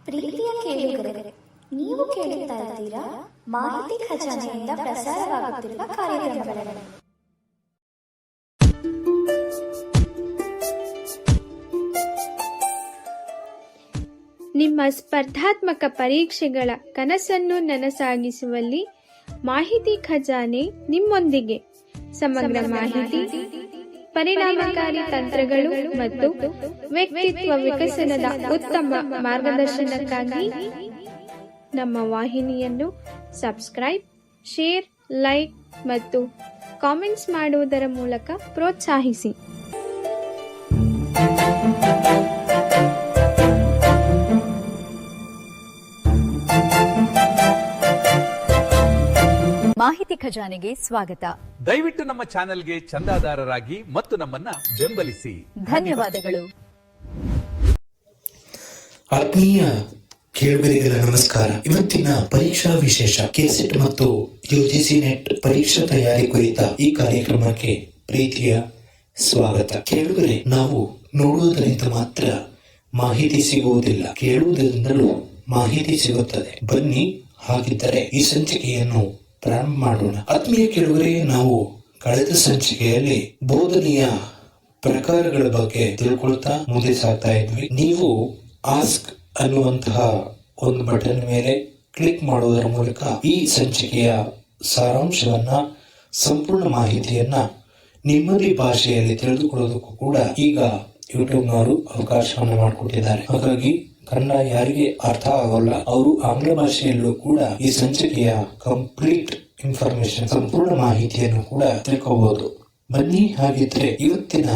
ಪ್ರೀತಿಯ ಕೇಳುಗರೆ, ನೀವು ಕೇಳುತ್ತಾ ಇದ್ದೀರಾ ಮಾಹಿತಿ ಖಜಾನೆಯಿಂದ ಪ್ರಸಾರವಾಗುತ್ತಿರುವ ಕಾರ್ಯಕ್ರಮಗಳನ್ನು. ನಿಮ್ಮ ಸ್ಪರ್ಧಾತ್ಮಕ ಪರೀಕ್ಷೆಗಳ ಕನಸನ್ನು ನನಸಾಗಿಸುವಲ್ಲಿ ಮಾಹಿತಿ ಖಜಾನೆ ನಿಮ್ಮೊಂದಿಗೆ. ಸಮಗ್ರ ಮಾಹಿತಿ, ಪರಿಣಾಮಕಾರಿ ತಂತ್ರಗಳು ಮತ್ತು ವ್ಯಕ್ತಿತ್ವ ವಿಕಸನದ ಉತ್ತಮ ಮಾರ್ಗದರ್ಶನಕ್ಕಾಗಿ ನಮ್ಮ ವಾಹಿನಿಯನ್ನು ಸಬ್ಸ್ಕ್ರೈಬ್, ಶೇರ್, ಲೈಕ್ ಮತ್ತು ಕಾಮೆಂಟ್ಸ್ ಮಾಡುವುದರ ಮೂಲಕ ಪ್ರೋತ್ಸಾಹಿಸಿ. ಮಾಹಿತಿ ಖಜಾನೆಗೆ ಸ್ವಾಗತ. ದಯವಿಟ್ಟು ನಮ್ಮ ಚಾನೆಲ್ಗೆ ಚಂದಾದಾರರಾಗಿ ಮತ್ತು ನಮ್ಮನ್ನ ಬೆಂಬಲಿಸಿ. ಧನ್ಯವಾದಗಳು. ಆತ್ಮೀಯ ಕೇಳುಗರಿಗೆಲ್ಲ ನಮಸ್ಕಾರ. ಇವತ್ತಿನ ಪರೀಕ್ಷಾ ವಿಶೇಷ ಕೆಸೆಟ್ ಮತ್ತು ಯುಜಿಸಿ ನೆಟ್ ಪರೀಕ್ಷಾ ತಯಾರಿ ಕುರಿತ ಈ ಕಾರ್ಯಕ್ರಮಕ್ಕೆ ಪ್ರೀತಿಯ ಸ್ವಾಗತ. ಕೇಳುಗರೆ, ನಾವು ನೋಡುವುದರಿಂದ ಮಾತ್ರ ಮಾಹಿತಿ ಸಿಗುವುದಿಲ್ಲ, ಕೇಳುವುದರಿಂದಲೂ ಮಾಹಿತಿ ಸಿಗುತ್ತದೆ. ಬನ್ನಿ, ಹಾಗಿದ್ದರೆ ಈ ಸಂಚಿಕೆಯನ್ನು ಪ್ರಾರಂಭ ಮಾಡೋಣ. ಆತ್ಮೀಯ ಕೇಳುಗರೆ, ನಾವು ಕಳೆದ ಸಂಚಿಕೆಯಲ್ಲಿ ಬೋಧನೆಯ ಪ್ರಕಾರಗಳ ಬಗ್ಗೆ ತಿಳ್ಕೊಳ್ತಾ ಮುಂದೆ ಸಾಗ್ತಾ ಇದ್ವಿ. ನೀವು ಆಸ್ಕ್ ಅನ್ನುವಂತಹ ಒಂದು ಬಟನ್ ಮೇಲೆ ಕ್ಲಿಕ್ ಮಾಡುವುದರ ಮೂಲಕ ಈ ಸಂಚಿಕೆಯ ಸಾರಾಂಶವನ್ನ, ಸಂಪೂರ್ಣ ಮಾಹಿತಿಯನ್ನ ನಿಮ್ಮದೇ ಭಾಷೆಯಲ್ಲಿ ತಿಳಿದುಕೊಳ್ಳೋದಕ್ಕೂ ಕೂಡ ಈಗ ಯೂಟ್ಯೂಬ್ನವರು ಅವಕಾಶವನ್ನು ಮಾಡಿಕೊಟ್ಟಿದ್ದಾರೆ. ಹಾಗಾಗಿ ಕನ್ನಡ ಯಾರಿಗೆ ಅರ್ಥ ಆಗೋಲ್ಲ ಅವರು ಆಂಗ್ಲ ಭಾಷೆಯಲ್ಲೂ ಕೂಡ ಈ ಸಂಚಿಕೆಯ ಕಂಪ್ಲೀಟ್ ಇನ್ಫಾರ್ಮೇಶನ್, ಸಂಪೂರ್ಣ ಮಾಹಿತಿಯನ್ನು ಕೂಡ ತಿಳ್ಕೋಬಹುದು. ಬನ್ನಿ, ಹಾಗಿದ್ರೆ ಇವತ್ತಿನ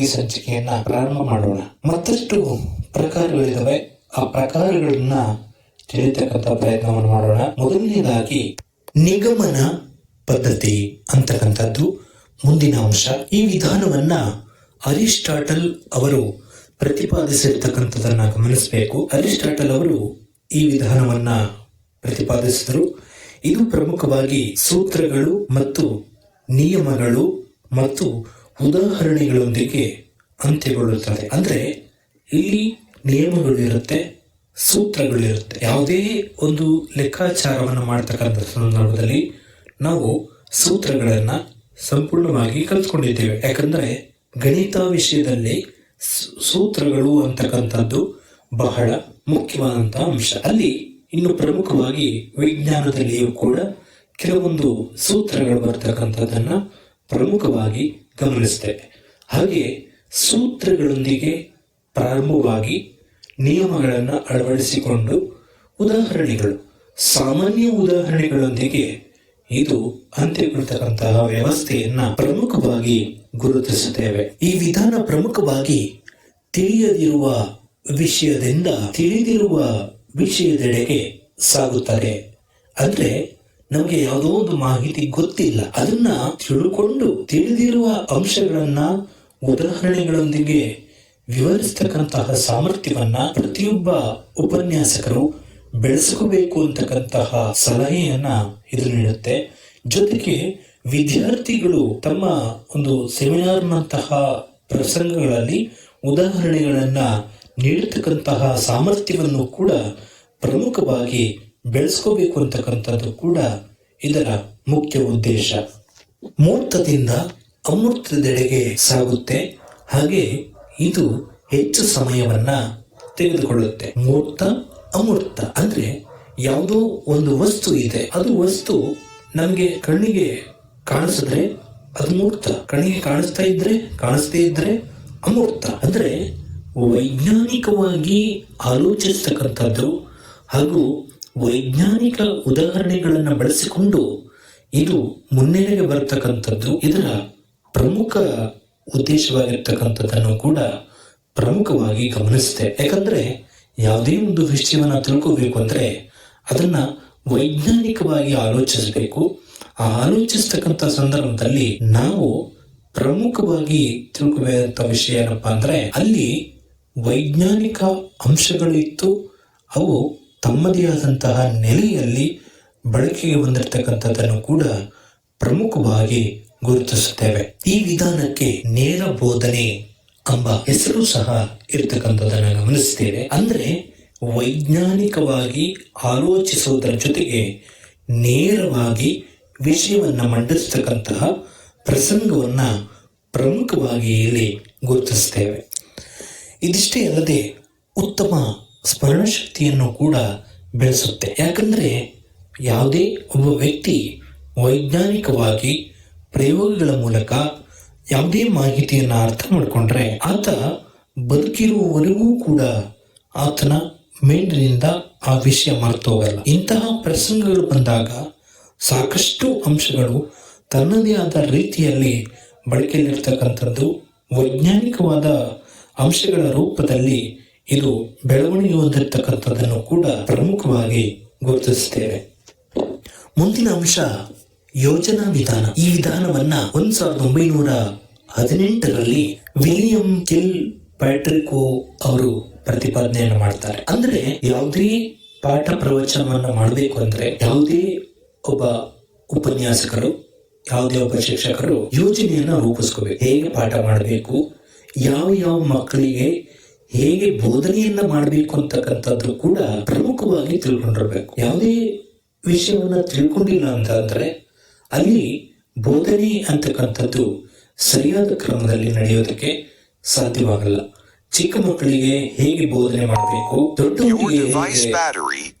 ಈ ಸಂಚಿಕೆಯನ್ನ ಪ್ರಾರಂಭ ಮಾಡೋಣ. ಮತ್ತಷ್ಟು ಪ್ರಕಾರಗಳಿದಾವೆ, ಆ ಪ್ರಕಾರಗಳನ್ನ ತಿಳಿತಕ್ಕಂಥ ಪ್ರಯತ್ನವನ್ನು ಮಾಡೋಣ. ಮೊದಲನೇದಾಗಿ ನಿಗಮನ ಪದ್ಧತಿ ಅಂತಕ್ಕಂಥದ್ದು ಮುಂದಿನ ಅಂಶ. ಈ ವಿಧಾನವನ್ನ ಅರಿಸ್ಟಾಟಲ್ ಅವರು ಪ್ರತಿಪಾದಿಸಿರ್ತಕ್ಕಂಥದನ್ನ ಗಮನಿಸಬೇಕು. ಅರಿಸ್ಟಾಟಲ್ ಅವರು ಈ ವಿಧಾನವನ್ನ ಪ್ರತಿಪಾದಿಸಿದರು. ಇದು ಪ್ರಮುಖವಾಗಿ ಸೂತ್ರಗಳು ಮತ್ತು ನಿಯಮಗಳು ಮತ್ತು ಉದಾಹರಣೆಗಳೊಂದಿಗೆ ಅಂತ್ಯಗೊಳ್ಳುತ್ತದೆ. ಅಂದ್ರೆ ಇಲ್ಲಿ ನಿಯಮಗಳು ಇರುತ್ತೆ, ಸೂತ್ರಗಳು ಇರುತ್ತೆ. ಯಾವುದೇ ಒಂದು ಲೆಕ್ಕಾಚಾರವನ್ನು ಮಾಡತಕ್ಕಂಥ ಸಂದರ್ಭದಲ್ಲಿ ನಾವು ಸೂತ್ರಗಳನ್ನ ಸಂಪೂರ್ಣವಾಗಿ ಕಲ್ತ್ಕೊಂಡಿದ್ದೇವೆ. ಯಾಕಂದ್ರೆ ಗಣಿತ ವಿಷಯದಲ್ಲಿ ಸೂತ್ರಗಳು ಅಂತಕ್ಕಂಥದ್ದು ಬಹಳ ಮುಖ್ಯವಾದಂತಹ ಅಂಶ. ಅಲ್ಲಿ ಇನ್ನು ಪ್ರಮುಖವಾಗಿ ವಿಜ್ಞಾನದಲ್ಲಿಯೂ ಕೂಡ ಕೆಲವೊಂದು ಸೂತ್ರಗಳು ಬರ್ತಕ್ಕಂಥದ್ದನ್ನ ಪ್ರಮುಖವಾಗಿ ಗಮನಿಸ್ತೇವೆ. ಹಾಗೆ ಸೂತ್ರಗಳೊಂದಿಗೆ ಪ್ರಾರಂಭವಾಗಿ ನಿಯಮಗಳನ್ನು ಅಳವಡಿಸಿಕೊಂಡು ಉದಾಹರಣೆಗಳು, ಸಾಮಾನ್ಯ ಉದಾಹರಣೆಗಳೊಂದಿಗೆ ಇದು ಅಂತ್ಯಗೊಳ್ತಕ್ಕಂತಹ ವ್ಯವಸ್ಥೆಯನ್ನ ಪ್ರಮುಖವಾಗಿ ಗುರುತಿಸುತ್ತೇವೆ. ಈ ವಿಧಾನ ಪ್ರಮುಖವಾಗಿ ತಿಳಿಯದಿರುವ ವಿಷಯದಿಂದ ತಿಳಿದಿರುವ ವಿಷಯದೆಡೆಗೆ ಸಾಗುತ್ತದೆ. ಅಂದ್ರೆ ನಮಗೆ ಯಾವುದೋ ಒಂದು ಮಾಹಿತಿ ಗೊತ್ತಿಲ್ಲ, ಅದನ್ನ ತಿಳ್ಕೊಂಡು ತಿಳಿದಿರುವ ಅಂಶಗಳನ್ನ ಉದಾಹರಣೆಗಳೊಂದಿಗೆ ವಿವರಿಸತಕ್ಕಂತಹ ಸಾಮರ್ಥ್ಯವನ್ನ ಪ್ರತಿಯೊಬ್ಬ ಉಪನ್ಯಾಸಕರು ಬೆಳೆಸ್ಕೋಬೇಕು ಅಂತಕ್ಕಂತಹ ಸಲಹೆಯನ್ನ ಇದು ನೀಡುತ್ತೆ. ಜೊತೆಗೆ ವಿದ್ಯಾರ್ಥಿಗಳು ತಮ್ಮ ಒಂದು ಸೆಮಿನಾರ್ನಂತಹ ಪ್ರಸಂಗಗಳಲ್ಲಿ ಉದಾಹರಣೆಗಳನ್ನ ನೀಡತಕ್ಕಂತಹ ಸಾಮರ್ಥ್ಯವನ್ನು ಕೂಡ ಪ್ರಮುಖವಾಗಿ ಬೆಳೆಸ್ಕೋಬೇಕು ಅಂತಕ್ಕಂಥದ್ದು ಕೂಡ ಇದರ ಮುಖ್ಯ ಉದ್ದೇಶ. ಮೂರ್ತದಿಂದ ಅಮೂರ್ತದೆಡೆಗೆ ಸಾಗುತ್ತೆ. ಹಾಗೆ ಇದು ಹೆಚ್ಚು ಸಮಯವನ್ನ ತೆಗೆದುಕೊಳ್ಳುತ್ತೆ. ಮೂರ್ತ, ಅಮೂರ್ತ ಅಂದ್ರೆ ಯಾವುದೋ ಒಂದು ವಸ್ತು ಇದೆ, ಅದು ವಸ್ತು ನಮಗೆ ಕಣ್ಣಿಗೆ ಕಾಣಿಸಿದ್ರೆ ಅದು ಮೂರ್ತ, ಕಣ್ಣಿಗೆ ಕಾಣಿಸ್ದೇ ಇದ್ರೆ ಅಮೂರ್ತ. ಅಂದ್ರೆ ವೈಜ್ಞಾನಿಕವಾಗಿ ಆಲೋಚಿಸ್ತಕ್ಕಂಥದ್ದು ಹಾಗೂ ವೈಜ್ಞಾನಿಕ ಉದಾಹರಣೆಗಳನ್ನು ಬಳಸಿಕೊಂಡು ಇದು ಮುನ್ನೆಲೆಗೆ ಬರತಕ್ಕಂಥದ್ದು ಇದರ ಪ್ರಮುಖ ಉದ್ದೇಶವಾಗಿರ್ತಕ್ಕಂಥದ್ದನ್ನು ಕೂಡ ಪ್ರಮುಖವಾಗಿ ಗಮನಿಸುತ್ತೆ. ಯಾಕಂದ್ರೆ ಯಾವುದೇ ಒಂದು ವಿಷಯವನ್ನ ತಿಳ್ಕೋಬೇಕು ಅಂದ್ರೆ ಅದನ್ನ ವೈಜ್ಞಾನಿಕವಾಗಿ ಆಲೋಚಿಸಬೇಕು. ಆ ಆಲೋಚಿಸ್ತಕ್ಕಂಥ ಸಂದರ್ಭದಲ್ಲಿ ನಾವು ಪ್ರಮುಖವಾಗಿ ತಿಳ್ಕೋಬೇಕಂತ ವಿಷಯ ಏನಪ್ಪಾ ಅಂದ್ರೆ ಅಲ್ಲಿ ವೈಜ್ಞಾನಿಕ ಅಂಶಗಳಿತ್ತು, ಅವು ತಮ್ಮದೇ ಆದಂತಹ ನೆಲೆಯಲ್ಲಿ ಬಳಕೆಗೆ ಬಂದಿರತಕ್ಕಂಥದ್ದನ್ನು ಕೂಡ ಪ್ರಮುಖವಾಗಿ ಗುರುತಿಸುತ್ತೇವೆ. ಈ ವಿಧಾನಕ್ಕೆ ನೇರ ಬೋಧನೆ ಎಂಬ ಹೆಸರು ಸಹ ಇರತಕ್ಕಂಥದ್ದನ್ನು ಗಮನಿಸ್ತೇವೆ. ಅಂದ್ರೆ ವೈಜ್ಞಾನಿಕವಾಗಿ ಆಲೋಚಿಸುವುದರ ಜೊತೆಗೆ ನೇರವಾಗಿ ವಿಷಯವನ್ನು ಮಂಡಿಸ್ತಕ್ಕಂತಹ ಪ್ರಸಂಗವನ್ನು ಪ್ರಮುಖವಾಗಿ ಇಲ್ಲಿ ಗುರುತಿಸ್ತೇವೆ. ಇದಿಷ್ಟೇ ಅಲ್ಲದೆ ಉತ್ತಮ ಸ್ಮರಣಶಕ್ತಿಯನ್ನು ಕೂಡ ಬೆಳೆಸುತ್ತೆ. ಯಾಕಂದರೆ ಯಾವುದೇ ಒಬ್ಬ ವ್ಯಕ್ತಿ ವೈಜ್ಞಾನಿಕವಾಗಿ ಪ್ರಯೋಗಗಳ ಮೂಲಕ ಯಾವುದೇ ಮಾಹಿತಿಯನ್ನು ಅರ್ಥ ಮಾಡಿಕೊಂಡ್ರೆ ಆತ ಬದುಕಿರುವವರೆಗೂ ಕೂಡ ಆತನ ಮೇಲಿನಿಂದ ಆ ವಿಷಯ ಮರೆತೋಗಲ್ಲ. ಇಂತಹ ಪ್ರಸಂಗಗಳು ಬಂದಾಗ ಸಾಕಷ್ಟು ಅಂಶಗಳು ತನ್ನದೇ ಆದ ರೀತಿಯಲ್ಲಿ ಬಳಕೆಯಲ್ಲಿರ್ತಕ್ಕಂಥದ್ದು ವೈಜ್ಞಾನಿಕವಾದ ಅಂಶಗಳ ರೂಪದಲ್ಲಿ ಇದು ಬೆಳವಣಿಗೆ ಹೊಂದಿರತಕ್ಕಂಥದ್ದನ್ನು ಕೂಡ ಪ್ರಮುಖವಾಗಿ ಗುರುತಿಸುತ್ತೇವೆ. ಮುಂದಿನ ಅಂಶ ಯೋಜನಾ ವಿಧಾನ. ಈ ವಿಧಾನವನ್ನ 1918ರಲ್ಲಿ ವಿಲಿಯಂ ಕಿಲ್ ಪ್ಯಾಟ್ರಿಕೋ ಅವರು ಪ್ರತಿಪಾದನೆಯನ್ನು ಮಾಡ್ತಾರೆ. ಅಂದ್ರೆ ಯಾವುದೇ ಪಾಠ ಪ್ರವಚನವನ್ನ ಮಾಡಬೇಕು ಅಂದ್ರೆ ಯಾವುದೇ ಒಬ್ಬ ಉಪನ್ಯಾಸಕರು, ಯಾವುದೇ ಒಬ್ಬ ಶಿಕ್ಷಕರು ಯೋಜನೆಯನ್ನ ರೂಪಿಸ್ಕೋಬೇಕು. ಹೇಗೆ ಪಾಠ ಮಾಡಬೇಕು, ಯಾವ ಮಕ್ಕಳಿಗೆ ಹೇಗೆ ಬೋಧನೆಯನ್ನ ಮಾಡಬೇಕು ಅಂತಕ್ಕಂಥದ್ದು ಕೂಡ ಪ್ರಮುಖವಾಗಿ ತಿಳ್ಕೊಂಡಿರ್ಬೇಕು. ಯಾವುದೇ ವಿಷಯವನ್ನ ತಿಳ್ಕೊಂಡಿಲ್ಲ ಅಂತಂದ್ರೆ ಅಲ್ಲಿ ಬೋಧನೆ ಅಂತಕ್ಕಂಥದ್ದು ಸರಿಯಾದ ಕ್ರಮದಲ್ಲಿ ನಡೆಯೋದಕ್ಕೆ ಸಾಧ್ಯವಾಗಲ್ಲ. ಚಿಕ್ಕ ಮಕ್ಕಳಿಗೆ ಹೇಗೆ ಬೋಧನೆ ಮಾಡಬೇಕು,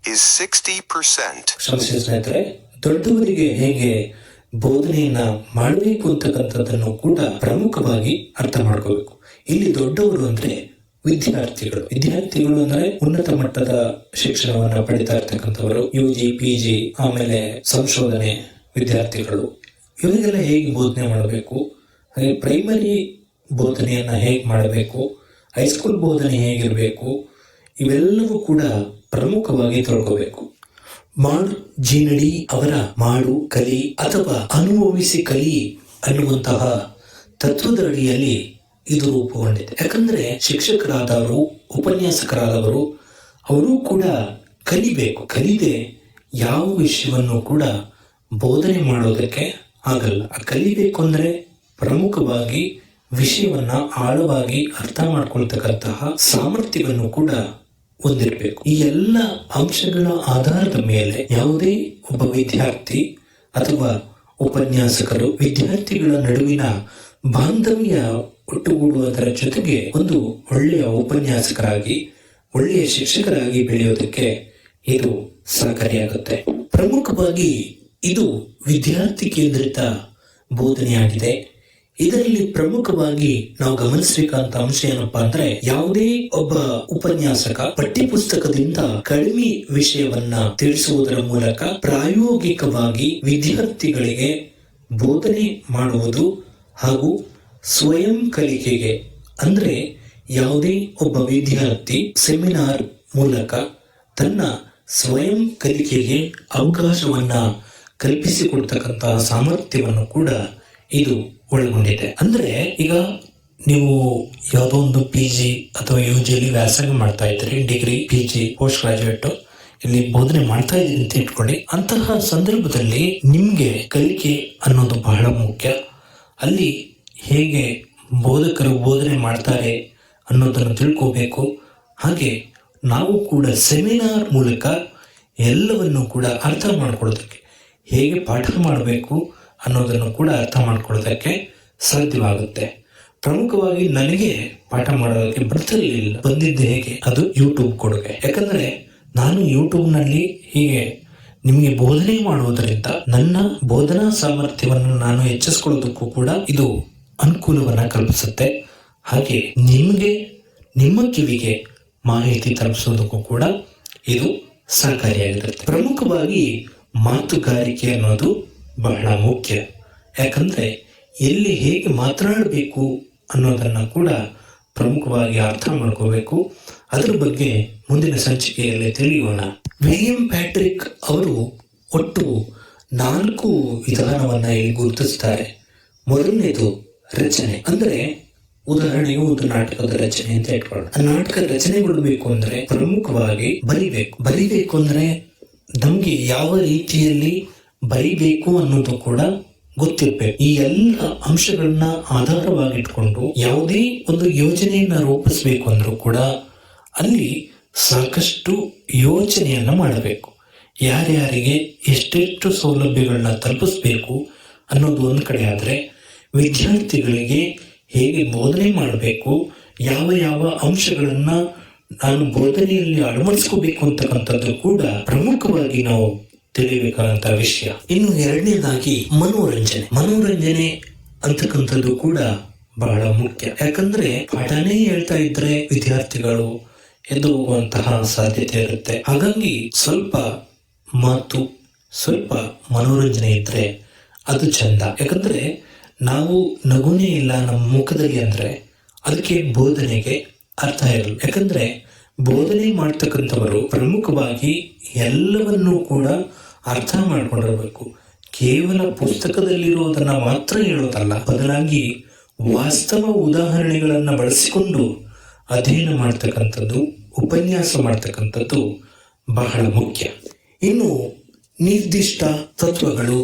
ಸ್ನೇಹಿತರೆ, ದೊಡ್ಡವರಿಗೆ ಹೇಗೆ ಬೋಧನೆಯನ್ನ ಮಾಡಬೇಕು ಅಂತಕ್ಕಂಥದ್ದನ್ನು ಕೂಡ ಪ್ರಮುಖವಾಗಿ ಅರ್ಥ ಮಾಡ್ಕೋಬೇಕು. ಇಲ್ಲಿ ದೊಡ್ಡವರು ಅಂದ್ರೆ ವಿದ್ಯಾರ್ಥಿಗಳು ಅಂದ್ರೆ ಉನ್ನತ ಮಟ್ಟದ ಶಿಕ್ಷಣವನ್ನ ಪಡಿತಾ ಇರ್ತಕ್ಕಂಥವರು, UG PG ಆಮೇಲೆ ಸಂಶೋಧನೆ ವಿದ್ಯಾರ್ಥಿಗಳು, ಇವರಿಗೆಲ್ಲ ಹೇಗೆ ಬೋಧನೆ ಮಾಡಬೇಕು, ಹಾಗೆ ಪ್ರೈಮರಿ ಬೋಧನೆಯನ್ನ ಹೇಗೆ ಮಾಡಬೇಕು, ಹೈಸ್ಕೂಲ್ ಬೋಧನೆ ಹೇಗಿರಬೇಕು, ಇವೆಲ್ಲವೂ ಕೂಡ ಪ್ರಮುಖವಾಗಿ ತಿಳ್ಕೋಬೇಕು. ಮಾಡು ಜೀನಡಿ ಅವರ ಮಾಡು ಕಲಿ ಅಥವಾ ಅನುಭವಿಸಿ ಕಲಿ ಅನ್ನುವಂತಹ ತತ್ವದ ಅಡಿಯಲ್ಲಿ ಇದು ರೂಪುಗೊಂಡಿದೆ. ಯಾಕಂದ್ರೆ ಶಿಕ್ಷಕರಾದವರು, ಉಪನ್ಯಾಸಕರಾದವರು ಅವರು ಕೂಡ ಕಲಿಬೇಕು. ಕಲಿದೆ ಯಾವ ವಿಷಯವನ್ನು ಕೂಡ ಬೋಧನೆ ಮಾಡೋದಕ್ಕೆ ಆಗಲ್ಲ. ಕಲಿಬೇಕು ಅಂದ್ರೆ ಪ್ರಮುಖವಾಗಿ ವಿಷಯವನ್ನ ಆಳವಾಗಿ ಅರ್ಥ ಮಾಡ್ಕೊಳ್ತಕ್ಕಂತಹ ಸಾಮರ್ಥ್ಯವನ್ನು ಕೂಡ ಹೊಂದಿರಬೇಕು. ಈ ಎಲ್ಲ ಅಂಶಗಳ ಆಧಾರದ ಮೇಲೆ ಯಾವುದೇ ಒಬ್ಬ ವಿದ್ಯಾರ್ಥಿ ಅಥವಾ ಉಪನ್ಯಾಸಕರು ವಿದ್ಯಾರ್ಥಿಗಳ ನಡುವಿನ ಬಾಂಧವ್ಯ ಒಟ್ಟುಗೂಡುವುದರ ಜೊತೆಗೆ ಒಂದು ಒಳ್ಳೆಯ ಉಪನ್ಯಾಸಕರಾಗಿ, ಒಳ್ಳೆಯ ಶಿಕ್ಷಕರಾಗಿ ಬೆಳೆಯೋದಕ್ಕೆ ಇದು ಸಹಕಾರಿಯಾಗುತ್ತೆ. ಪ್ರಮುಖವಾಗಿ ಇದು ವಿದ್ಯಾರ್ಥಿ ಕೇಂದ್ರಿತ ಬೋಧನೆಯಾಗಿದೆ. ಇದರಲ್ಲಿ ಪ್ರಮುಖವಾಗಿ ನಾವು ಗಮನಿಸಬೇಕಾದ ಅಂಶ ಏನಪ್ಪಾ ಅಂದ್ರೆ, ಯಾವುದೇ ಒಬ್ಬ ಉಪನ್ಯಾಸಕ ಪಠ್ಯಪುಸ್ತಕದಿಂದ ಕಡಿಮೆ ವಿಷಯವನ್ನ ತಿಳಿಸುವುದರ ಮೂಲಕ ಪ್ರಾಯೋಗಿಕವಾಗಿ ವಿದ್ಯಾರ್ಥಿಗಳಿಗೆ ಬೋಧನೆ ಮಾಡುವುದು ಹಾಗೂ ಸ್ವಯಂ ಕಲಿಕೆಗೆ, ಅಂದ್ರೆ ಯಾವುದೇ ಒಬ್ಬ ವಿದ್ಯಾರ್ಥಿ ಸೆಮಿನಾರ್ ಮೂಲಕ ತನ್ನ ಸ್ವಯಂ ಕಲಿಕೆಗೆ ಅವಕಾಶವನ್ನ ಕಲ್ಪಿಸಿಕೊಡ್ತಕ್ಕಂತಹ ಸಾಮರ್ಥ್ಯವನ್ನು ಕೂಡ ಇದು ಒಳಗೊಂಡಿದೆ. ಅಂದ್ರೆ ಈಗ ನೀವು ಯಾವುದೋ ಒಂದು PG ಅಥವಾ UG ವ್ಯಾಸಂಗ ಮಾಡ್ತಾ ಇದ್ದೀರಿ, ಡಿಗ್ರಿ, PG, ಪೋಸ್ಟ್ ಗ್ರಾಜುಯೇಟ್ ಇಲ್ಲಿ ಬೋಧನೆ ಮಾಡ್ತಾ ಇದ್ದೀರಿ ಅಂತ ಇಟ್ಕೊಳ್ಳಿ. ಅಂತಹ ಸಂದರ್ಭದಲ್ಲಿ ನಿಮ್ಗೆ ಕಲಿಕೆ ಅನ್ನೋದು ಬಹಳ ಮುಖ್ಯ. ಅಲ್ಲಿ ಹೇಗೆ ಬೋಧಕರು ಬೋಧನೆ ಮಾಡ್ತಾರೆ ಅನ್ನೋದನ್ನು ತಿಳ್ಕೋಬೇಕು. ಹಾಗೆ ನಾವು ಕೂಡ ಸೆಮಿನಾರ್ ಮೂಲಕ ಎಲ್ಲವನ್ನು ಕೂಡ ಅರ್ಥ ಮಾಡ್ಕೊಳ್ಳೋದಕ್ಕೆ, ಹೇಗೆ ಪಾಠ ಮಾಡಬೇಕು ಅನ್ನೋದನ್ನು ಕೂಡ ಅರ್ಥ ಮಾಡ್ಕೊಳ್ಳೋದಕ್ಕೆ ಸಾಧ್ಯವಾಗುತ್ತೆ. ಪ್ರಮುಖವಾಗಿ ನನಗೆ ಪಾಠ ಮಾಡೋದಕ್ಕೆ ಬರ್ತಿರ್ಲಿಲ್ಲ, ಬಂದಿದ್ದು ಹೇಗೆ, ಅದು ಯೂಟ್ಯೂಬ್ ಕೊಡುಗೆ. ಯಾಕಂದ್ರೆ ನಾನು ಯೂಟ್ಯೂಬ್ನಲ್ಲಿ ಹೀಗೆ ನಿಮಗೆ ಬೋಧನೆ ಮಾಡುವುದರಿಂದ ನನ್ನ ಬೋಧನಾ ಸಾಮರ್ಥ್ಯವನ್ನು ನಾನು ಹೆಚ್ಚಿಸ್ಕೊಳ್ಳೋದಕ್ಕೂ ಕೂಡ ಇದು ಅನುಕೂಲವನ್ನ ಕಲ್ಪಿಸುತ್ತೆ. ಹಾಗೆ ನಿಮಗೆ ನಿಮ್ಮ ಕಿವಿಗೆ ಮಾಹಿತಿ ತಲುಪಿಸೋದಕ್ಕೂ ಕೂಡ ಇದು ಸಹಕಾರಿಯಾಗಿರುತ್ತೆ. ಪ್ರಮುಖವಾಗಿ ಮಾತುಗಾರಿಕೆ ಅನ್ನೋದು ಬಹಳ ಮುಖ್ಯ. ಯಾಕಂದ್ರೆ ಎಲ್ಲಿ ಹೇಗೆ ಮಾತನಾಡಬೇಕು ಅನ್ನೋದನ್ನ ಕೂಡ ಪ್ರಮುಖವಾಗಿ ಅರ್ಥ ಮಾಡ್ಕೋಬೇಕು. ಅದರ ಬಗ್ಗೆ ಮುಂದಿನ ಸಂಚಿಕೆಯಲ್ಲಿ ತಿಳಿಯೋಣ. ವಿಲಿಯಂ ಪ್ಯಾಟ್ರಿಕ್ ಅವರು ಒಟ್ಟು 4 ವಿಧಾನವನ್ನ ಇಲ್ಲಿ ಗುರುತಿಸ್ತಾರೆ. ಮೊದಲನೇದು ರಚನೆ. ಅಂದ್ರೆ ಉದಾಹರಣೆಗೆ ಒಂದು ನಾಟಕದ ರಚನೆ ಅಂತ ಇಟ್ಕೊಳ್ಳೋಣ. ಆ ನಾಟಕ ರಚನೆಗೊಳ್ಳಬೇಕು ಅಂದ್ರೆ ಪ್ರಮುಖವಾಗಿ ಬರಿಬೇಕು ಅಂದ್ರೆ ನಮ್ಗೆ ಯಾವ ರೀತಿಯಲ್ಲಿ ಬರಿಬೇಕು ಅನ್ನೋದು ಕೂಡ ಗೊತ್ತಿರ್ಬೇಕು. ಈ ಎಲ್ಲ ಅಂಶಗಳನ್ನ ಆಧಾರವಾಗಿಟ್ಕೊಂಡು ಯಾವುದೇ ಒಂದು ಯೋಜನೆಯನ್ನ ರೂಪಿಸಬೇಕು ಅಂದ್ರೂ ಕೂಡ ಅಲ್ಲಿ ಸಾಕಷ್ಟು ಯೋಚನೆಯನ್ನ ಮಾಡಬೇಕು. ಯಾರ್ಯಾರಿಗೆ ಎಷ್ಟೆಷ್ಟು ಸೌಲಭ್ಯಗಳನ್ನ ತಲುಪಿಸ್ಬೇಕು ಅನ್ನೋದು ಒಂದು ಕಡೆ ಆದರೆ, ವಿದ್ಯಾರ್ಥಿಗಳಿಗೆ ಹೇಗೆ ಬೋಧನೆ ಮಾಡಬೇಕು, ಯಾವ ಯಾವ ಅಂಶಗಳನ್ನ ನಾನು ಬೋಧನೆಯಲ್ಲಿ ಅಳವಡಿಸ್ಕೋಬೇಕು ಅಂತಕ್ಕಂಥದ್ದು ಕೂಡ ಪ್ರಮುಖವಾಗಿ ನಾವು ತಿಳಿಬೇಕಾದಂತಹ ವಿಷಯ. ಇನ್ನು ಎರಡನೇದಾಗಿ ಮನೋರಂಜನೆ ಅಂತಕ್ಕಂಥದ್ದು ಕೂಡ ಬಹಳ ಮುಖ್ಯ. ಯಾಕಂದ್ರೆ ಪಾಠನೇ ಹೇಳ್ತಾ ಇದ್ರೆ ವಿದ್ಯಾರ್ಥಿಗಳು ಎದ್ದು ಹೋಗುವಂತಹ ಸಾಧ್ಯತೆ ಇರುತ್ತೆ. ಹಾಗಾಗಿ ಸ್ವಲ್ಪ ಮಾತು, ಸ್ವಲ್ಪ ಮನೋರಂಜನೆ ಇದ್ರೆ ಅದು ಚಂದ. ಯಾಕಂದ್ರೆ ನಾವು ನಗುನೇ ಇಲ್ಲ ನಮ್ಮ ಮುಖದಲ್ಲಿ ಅಂದ್ರೆ ಅದಕ್ಕೆ ಬೋಧನೆಗೆ ಅರ್ಥ ಇರಲ್ಲ. ಯಾಕಂದ್ರೆ ಬೋಧನೆ ಮಾಡ್ತಕ್ಕಂಥವರು ಪ್ರಮುಖವಾಗಿ ಎಲ್ಲವನ್ನೂ ಕೂಡ ಅರ್ಥ ಮಾಡ್ಕೊಂಡಿರ್ಬೇಕು. ಕೇವಲ ಪುಸ್ತಕದಲ್ಲಿರುವುದನ್ನ ಮಾತ್ರ ಹೇಳೋದಲ್ಲ, ಬದಲಾಗಿ ವಾಸ್ತವ ಉದಾಹರಣೆಗಳನ್ನ ಬಳಸಿಕೊಂಡು ಅಧ್ಯಯನ ಮಾಡ್ತಕ್ಕಂಥದ್ದು, ಉಪನ್ಯಾಸ ಮಾಡ್ತಕ್ಕಂಥದ್ದು ಬಹಳ ಮುಖ್ಯ. ಇನ್ನು ನಿರ್ದಿಷ್ಟ ತತ್ವಗಳು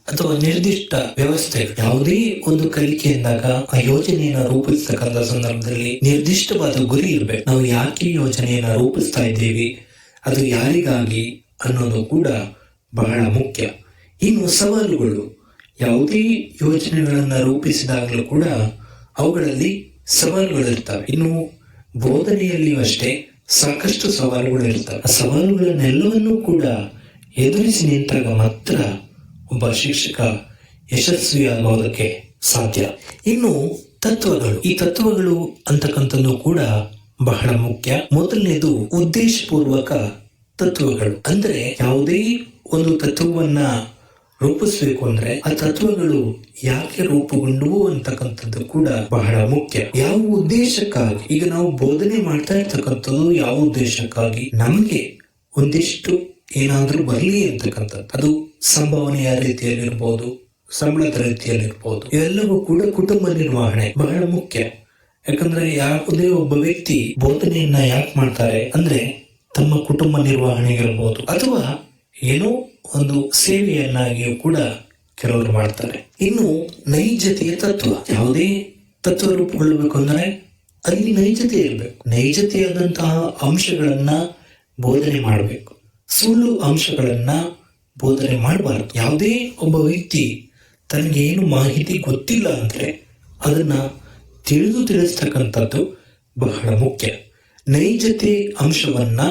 ಅಥವಾ ನಿರ್ದಿಷ್ಟ ವ್ಯವಸ್ಥೆ, ಯಾವುದೇ ಒಂದು ಕಲಿಕೆ ಎಂದಾಗ ಆ ಯೋಜನೆಯನ್ನ ರೂಪಿಸ್ತಕ್ಕಂಥ ಸಂದರ್ಭದಲ್ಲಿ ನಿರ್ದಿಷ್ಟವಾದ ಗುರಿ ಇರಬೇಕು. ನಾವು ಯಾಕೆ ಯೋಜನೆಯನ್ನ ರೂಪಿಸ್ತಾ ಇದ್ದೀವಿ, ಅದು ಯಾರಿಗಾಗಿ ಅನ್ನೋದು ಕೂಡ ಬಹಳ ಮುಖ್ಯ. ಇನ್ನು ಸವಾಲುಗಳು, ಯಾವುದೇ ಯೋಜನೆಗಳನ್ನ ರೂಪಿಸಿದಾಗಲೂ ಕೂಡ ಅವುಗಳಲ್ಲಿ ಸವಾಲುಗಳಿರ್ತವೆ. ಇನ್ನು ಬೋಧನೆಯಲ್ಲಿಯೂ ಅಷ್ಟೇ ಸಾಕಷ್ಟು ಸವಾಲುಗಳು ಇರ್ತವೆ. ಆ ಸವಾಲುಗಳನ್ನೆಲ್ಲವನ್ನೂ ಕೂಡ ಎದುರಿಸಿ ನಿಂತಾಗ ಮಾತ್ರ ಒಬ್ಬ ಶಿಕ್ಷಕ ಯಶಸ್ವಿಯಾಗುವುದಕ್ಕೆ ಸಾಧ್ಯ. ಇನ್ನು ತತ್ವಗಳು, ಈ ತತ್ವಗಳು ಅಂತಕ್ಕಂಥದ್ದು ಕೂಡ ಬಹಳ ಮುಖ್ಯ. ಮೊದಲನೇದು ಉದ್ದೇಶಪೂರ್ವಕ ತತ್ವಗಳು. ಅಂದ್ರೆ ಯಾವುದೇ ಒಂದು ತತ್ವವನ್ನ ರೂಪಿಸಬೇಕು ಅಂದ್ರೆ ಆ ತತ್ವಗಳು ಯಾಕೆ ರೂಪುಗೊಂಡವು ಅಂತಕ್ಕಂಥದ್ದು ಕೂಡ ಬಹಳ ಮುಖ್ಯ. ಯಾವ ಉದ್ದೇಶಕ್ಕಾಗಿ, ಈಗ ನಾವು ಬೋಧನೆ ಮಾಡ್ತಾ ಇರ್ತಕ್ಕಂಥದ್ದು ಯಾವ ಉದ್ದೇಶಕ್ಕಾಗಿ, ನಮಗೆ ಒಂದಿಷ್ಟು ಏನಾದ್ರೂ ಬರಲಿ ಅಂತಕ್ಕಂಥದ್ದು. ಅದು ಸಂಭಾವನೆಯ ರೀತಿಯಲ್ಲಿರ್ಬೋದು, ಸಂಬಳದ ರೀತಿಯಲ್ಲಿರ್ಬೋದು. ಇವೆಲ್ಲವೂ ಕೂಡ ಕುಟುಂಬ ನಿರ್ವಹಣೆ ಬಹಳ ಮುಖ್ಯ. ಯಾಕಂದ್ರೆ ಯಾವುದೇ ಒಬ್ಬ ವ್ಯಕ್ತಿ ಬೋಧನೆಯನ್ನ ಯಾಕೆ ಮಾಡ್ತಾರೆ ಅಂದ್ರೆ ತಮ್ಮ ಕುಟುಂಬ ನಿರ್ವಹಣೆಗಿರ್ಬೋದು ಅಥವಾ ಏನೋ ಒಂದು ಸೇವೆಯನ್ನಾಗಿಯೂ ಕೂಡ ಕೆಲವರು ಮಾಡ್ತಾರೆ. ಇನ್ನು ನೈಜತೆಯ ತತ್ವ, ಯಾವುದೇ ತತ್ವ ರೂಪುಗೊಳ್ಳಬೇಕು ಅಂದ್ರೆ ಅಲ್ಲಿ ನೈಜತೆ ಇರಬೇಕು. ನೈಜತೆಯಾದಂತಹ ಅಂಶಗಳನ್ನ ಬೋಧನೆ ಮಾಡಬೇಕು, ಸುಳ್ಳು ಅಂಶಗಳನ್ನ ಬೋಧನೆ ಮಾಡಬಾರದು. ಯಾವುದೇ ಒಬ್ಬ ವ್ಯಕ್ತಿ ತನಗೆ ಏನು ಮಾಹಿತಿ ಗೊತ್ತಿಲ್ಲ ಅಂದ್ರೆ ಅದನ್ನ ತಿಳಿಸ್ತಕ್ಕಂಥದ್ದು ಬಹಳ ಮುಖ್ಯ. ನೈಜತೆ ಅಂಶವನ್ನ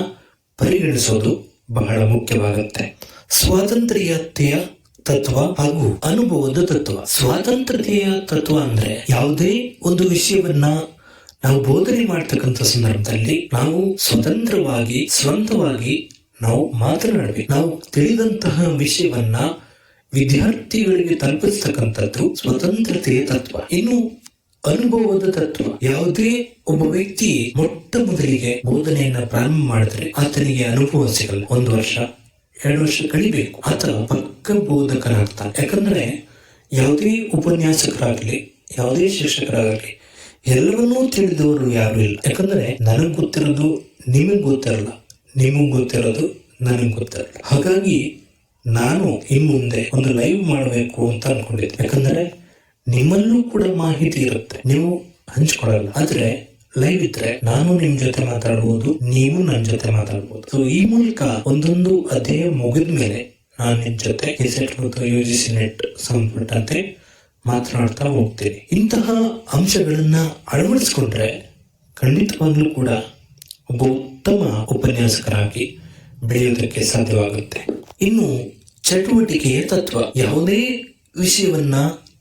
ಪರಿಗಣಿಸೋದು ಬಹಳ ಮುಖ್ಯವಾಗುತ್ತೆ. ಸ್ವಾತಂತ್ರ್ಯತೆಯ ತತ್ವ ಹಾಗೂ ಅನುಭವದ ತತ್ವ. ಸ್ವಾತಂತ್ರ್ಯತೆಯ ತತ್ವ ಅಂದ್ರೆ ಯಾವುದೇ ಒಂದು ವಿಷಯವನ್ನ ನಾವು ಬೋಧನೆ ಮಾಡ್ತಕ್ಕಂಥ ಸಂದರ್ಭದಲ್ಲಿ ನಾವು ಸ್ವತಂತ್ರವಾಗಿ, ಸ್ವಂತವಾಗಿ ನಾವು ಮಾತನಾಡಬೇಕು. ನಾವು ತಿಳಿದಂತಹ ವಿಷಯವನ್ನ ವಿದ್ಯಾರ್ಥಿಗಳಿಗೆ ತಲುಪಿಸ್ತಕ್ಕಂಥದ್ದು ಸ್ವತಂತ್ರತೆಯ ತತ್ವ. ಇನ್ನು ಅನುಭವದ ತತ್ವ, ಯಾವುದೇ ಒಬ್ಬ ವ್ಯಕ್ತಿ ಮೊಟ್ಟ ಮೊದಲಿಗೆ ಬೋಧನೆಯನ್ನ ಪ್ರಾರಂಭ ಮಾಡಿದ್ರೆ ಆತನಿಗೆ ಅನುಭವ ಸಿಗಲ್ಲ. 1 ವರ್ಷ 2 ವರ್ಷ ಕಳಿಬೇಕು, ಆತ ಪಕ್ಕ ಬೋಧಕನಾಗ್ತಾನೆ. ಯಾಕಂದ್ರೆ ಯಾವುದೇ ಉಪನ್ಯಾಸಕರಾಗ್ಲಿ, ಯಾವುದೇ ಶಿಕ್ಷಕರಾಗಲಿ ಎಲ್ಲವನ್ನೂ ತಿಳಿದವರು ಯಾರು ಇಲ್ಲ. ಯಾಕಂದ್ರೆ ನನಗ್ ಗೊತ್ತಿರೋದು ನಿಮಗ್ ಗೊತ್ತಿರಲ್ಲ, ನಿಮಗ್ ಗೊತ್ತಿರೋದು ನನಗ್ ಗೊತ್ತಿರಲ್ಲ. ಹಾಗಾಗಿ ನಾನು ಇನ್ ಮುಂದೆ ಒಂದು ಲೈವ್ ಮಾಡಬೇಕು ಅಂತ ಅನ್ಕೊಂಡಿದ್ದೆ. ಯಾಕಂದ್ರೆ ನಿಮ್ಮಲ್ಲೂ ಕೂಡ ಮಾಹಿತಿ ಇರುತ್ತೆ, ನೀವು ಹಂಚ್ಕೊಳಲ್ಲ. ಆದ್ರೆ ಲೈವ್ ಇದ್ರೆ ನಾನು ನಿಮ್ ಜೊತೆ ಮಾತಾಡಬಹುದು, ನೀವು ನನ್ನ ಜೊತೆ ಮಾತಾಡಬಹುದು. ಸೊ ಈ ಮೂಲಕ ಒಂದೊಂದು ಅಧ್ಯಾಯ ಮುಗಿದ ಮೇಲೆ ನಾನು ನಿಮ್ ಜೊತೆ ಕೆಸೆಟ್ ಮತ್ತು UGC ನೆಟ್ ಸಂಬಂಧಪಟ್ಟಂತೆ ಮಾತನಾಡ್ತಾ ಹೋಗ್ತೀನಿ. ಇಂತಹ ಅಂಶಗಳನ್ನ ಅಳವಡಿಸ್ಕೊಂಡ್ರೆ ಖಂಡಿತವಾಗ್ಲೂ ಕೂಡ ಒಬ್ಬ ಉತ್ತಮ ಉಪನ್ಯಾಸಕರಾಗಿ ಬೆಳೆಯೋದಕ್ಕೆ ಸಾಧ್ಯವಾಗುತ್ತೆ. ಇನ್ನು ಚಟುವಟಿಕೆಯ ತತ್ವ, ಯಾವುದೇ ವಿಷಯವನ್ನ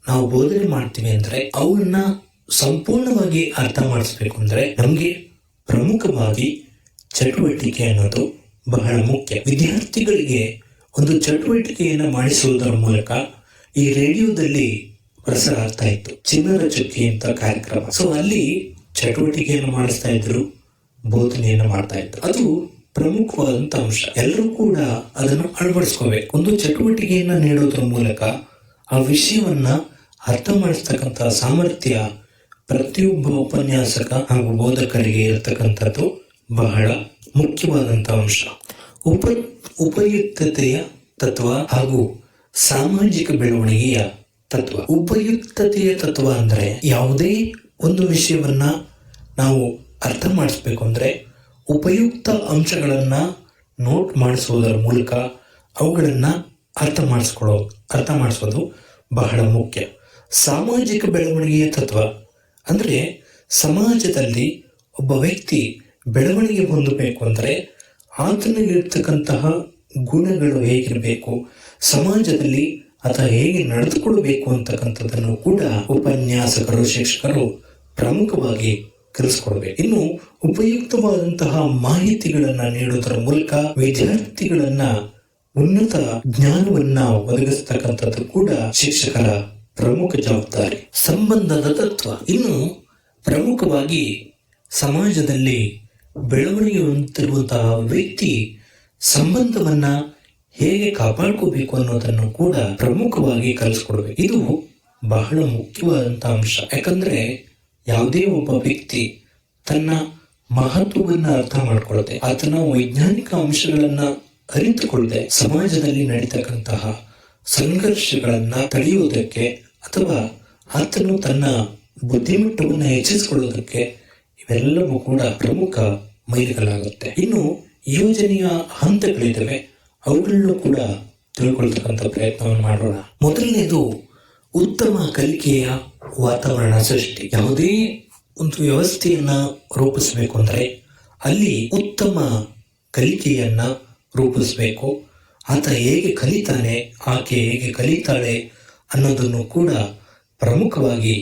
ನಾವು ಬೋಧನೆ ಮಾಡ್ತೀವಿ ಅಂದ್ರೆ ಅವನ್ನ ಸಂಪೂರ್ಣವಾಗಿ ಅರ್ಥ ಮಾಡಿಸ್ಬೇಕು ಅಂದ್ರೆ ನಮ್ಗೆ ಪ್ರಮುಖವಾಗಿ ಚಟುವಟಿಕೆ ಅನ್ನೋದು ಬಹಳ ಮುಖ್ಯ. ವಿದ್ಯಾರ್ಥಿಗಳಿಗೆ ಒಂದು ಚಟುವಟಿಕೆಯನ್ನ ಮಾಡಿಸುವುದರ ಮೂಲಕ ಈ ರೇಡಿಯೋದಲ್ಲಿ ಪ್ರಸಾರ ಆಗ್ತಾ ಇತ್ತು ಚಿನ್ನದ ಚುಕ್ಕಿ ಅಂತ ಕಾರ್ಯಕ್ರಮ. ಸೊ ಅಲ್ಲಿ ಚಟುವಟಿಕೆಯನ್ನು ಮಾಡಿಸ್ತಾ ಇದ್ರು, ಬೋಧನೆಯನ್ನು ಮಾಡ್ತಾ ಇದ್ರು. ಅದು ಪ್ರಮುಖವಾದಂತ ಅಂಶ. ಎಲ್ಲರೂ ಕೂಡ ಅದನ್ನು ಅಳವಡಿಸ್ಕೋಬೇಕು. ಒಂದು ಚಟುವಟಿಕೆಯನ್ನ ನೀಡೋದ್ರ ಮೂಲಕ ಆ ವಿಷಯವನ್ನ ಅರ್ಥ ಮಾಡಿಸ್ತಕ್ಕಂಥ ಸಾಮರ್ಥ್ಯ ಪ್ರತಿಯೊಬ್ಬ ಉಪನ್ಯಾಸಕ ಹಾಗೂ ಬೋಧಕರಿಗೆ ಇರತಕ್ಕಂಥದ್ದು ಬಹಳ ಮುಖ್ಯವಾದಂತ ಅಂಶ. ಉಪಯುಕ್ತತೆಯ ತತ್ವ ಹಾಗೂ ಸಾಮಾಜಿಕ ಬೆಳವಣಿಗೆಯ ತತ್ವ. ಉಪಯುಕ್ತತೆಯ ತತ್ವ ಅಂದ್ರೆ ಯಾವುದೇ ಒಂದು ವಿಷಯವನ್ನ ನಾವು ಅರ್ಥ ಮಾಡಿಸ್ಬೇಕು ಅಂದ್ರೆ ಉಪಯುಕ್ತ ಅಂಶಗಳನ್ನು ನೋಟ್ ಮಾಡಿಸುವುದರ ಮೂಲಕ ಅವುಗಳನ್ನು ಅರ್ಥ ಮಾಡಿಸೋದು ಬಹಳ ಮುಖ್ಯ. ಸಾಮಾಜಿಕ ಬೆಳವಣಿಗೆಯ ತತ್ವ ಅಂದರೆ ಸಮಾಜದಲ್ಲಿ ಒಬ್ಬ ವ್ಯಕ್ತಿ ಬೆಳವಣಿಗೆ ಹೊಂದಬೇಕು ಅಂದರೆ ಆತನಲ್ಲಿರ್ತಕ್ಕಂತಹ ಗುಣಗಳು ಹೇಗಿರಬೇಕು, ಸಮಾಜದಲ್ಲಿ ಆತ ಹೇಗೆ ನಡೆದುಕೊಳ್ಳಬೇಕು ಅಂತಕ್ಕಂಥದ್ದನ್ನು ಕೂಡ ಉಪನ್ಯಾಸಕರು, ಶಿಕ್ಷಕರು ಪ್ರಮುಖವಾಗಿ ಕಲಿಸ್ಕೊಡ್ಬೇಕು. ಇನ್ನು ಉಪಯುಕ್ತವಾದಂತಹ ಮಾಹಿತಿಗಳನ್ನ ನೀಡುವುದರ ಮೂಲಕ ವಿದ್ಯಾರ್ಥಿಗಳನ್ನ ಉನ್ನತ ಜ್ಞಾನವನ್ನ ಒದಗಿಸ್ತಕ್ಕಂಥದ್ದು ಕೂಡ ಶಿಕ್ಷಕರ ಪ್ರಮುಖ ಜವಾಬ್ದಾರಿ. ಸಂಬಂಧದ ತತ್ವ ಇನ್ನು ಪ್ರಮುಖವಾಗಿ ಸಮಾಜದಲ್ಲಿ ಬೆಳವಣಿಗೆ ಹೊಂದುತ್ತಿರುವಂತಹ ವ್ಯಕ್ತಿ ಸಂಬಂಧವನ್ನ ಹೇಗೆ ಕಾಪಾಡ್ಕೋಬೇಕು ಅನ್ನೋದನ್ನು ಕೂಡ ಪ್ರಮುಖವಾಗಿ ಕಲಿಸ್ಕೊಡ್ಬೇಕು. ಇದು ಬಹಳ ಮುಖ್ಯವಾದಂತಹ ಅಂಶ. ಯಾಕಂದ್ರೆ ಯಾವುದೇ ಒಬ್ಬ ವ್ಯಕ್ತಿ ತನ್ನ ಮಹತ್ವವನ್ನ ಅರ್ಥ ಮಾಡ್ಕೊಳ್ಳದೆ, ಆತನ ವೈಜ್ಞಾನಿಕ ಅಂಶಗಳನ್ನ ಅರಿತುಕೊಳ್ಳದೆ ಸಮಾಜದಲ್ಲಿ ನಡೀತಕ್ಕಂತಹ ಸಂಘರ್ಷಗಳನ್ನ ತಡೆಯುವುದಕ್ಕೆ ಅಥವಾ ಆತನು ತನ್ನ ಬುದ್ಧಿಮಟ್ಟವನ್ನು ಹೆಚ್ಚಿಸಿಕೊಳ್ಳುವುದಕ್ಕೆ ಇವೆಲ್ಲವೂ ಕೂಡ ಪ್ರಮುಖ ಮೈಲಿಗಲಾಗುತ್ತೆ. ಇನ್ನು ಯೋಜನೆಯ ಹಂತಗಳಿದ್ದಾವೆ, ಅವುಗಳನ್ನು ಕೂಡ ತಿಳ್ಕೊಳ್ತಕ್ಕಂಥ ಪ್ರಯತ್ನವನ್ನು ಮಾಡೋಣ. ಮೊದಲನೇದು ಉತ್ತಮ ಕಲಿಕೆಯ ವಾತಾವರಣ ಸೃಷ್ಟಿ. ಯಾವುದೇ ಒಂದು ವ್ಯವಸ್ಥೆಯನ್ನ ರೂಪಿಸಬೇಕು ಅಂದರೆ ಅಲ್ಲಿ ಉತ್ತಮ ಕಲಿಕೆಯನ್ನ ರೂಪಿಸಬೇಕು. ಆತ ಹೇಗೆ ಕಲಿತಾನೆ, ಆಕೆ ಹೇಗೆ ಕಲಿತಾಳೆ ಅನ್ನೋದನ್ನು ಕೂಡ ಪ್ರಮುಖವಾಗಿ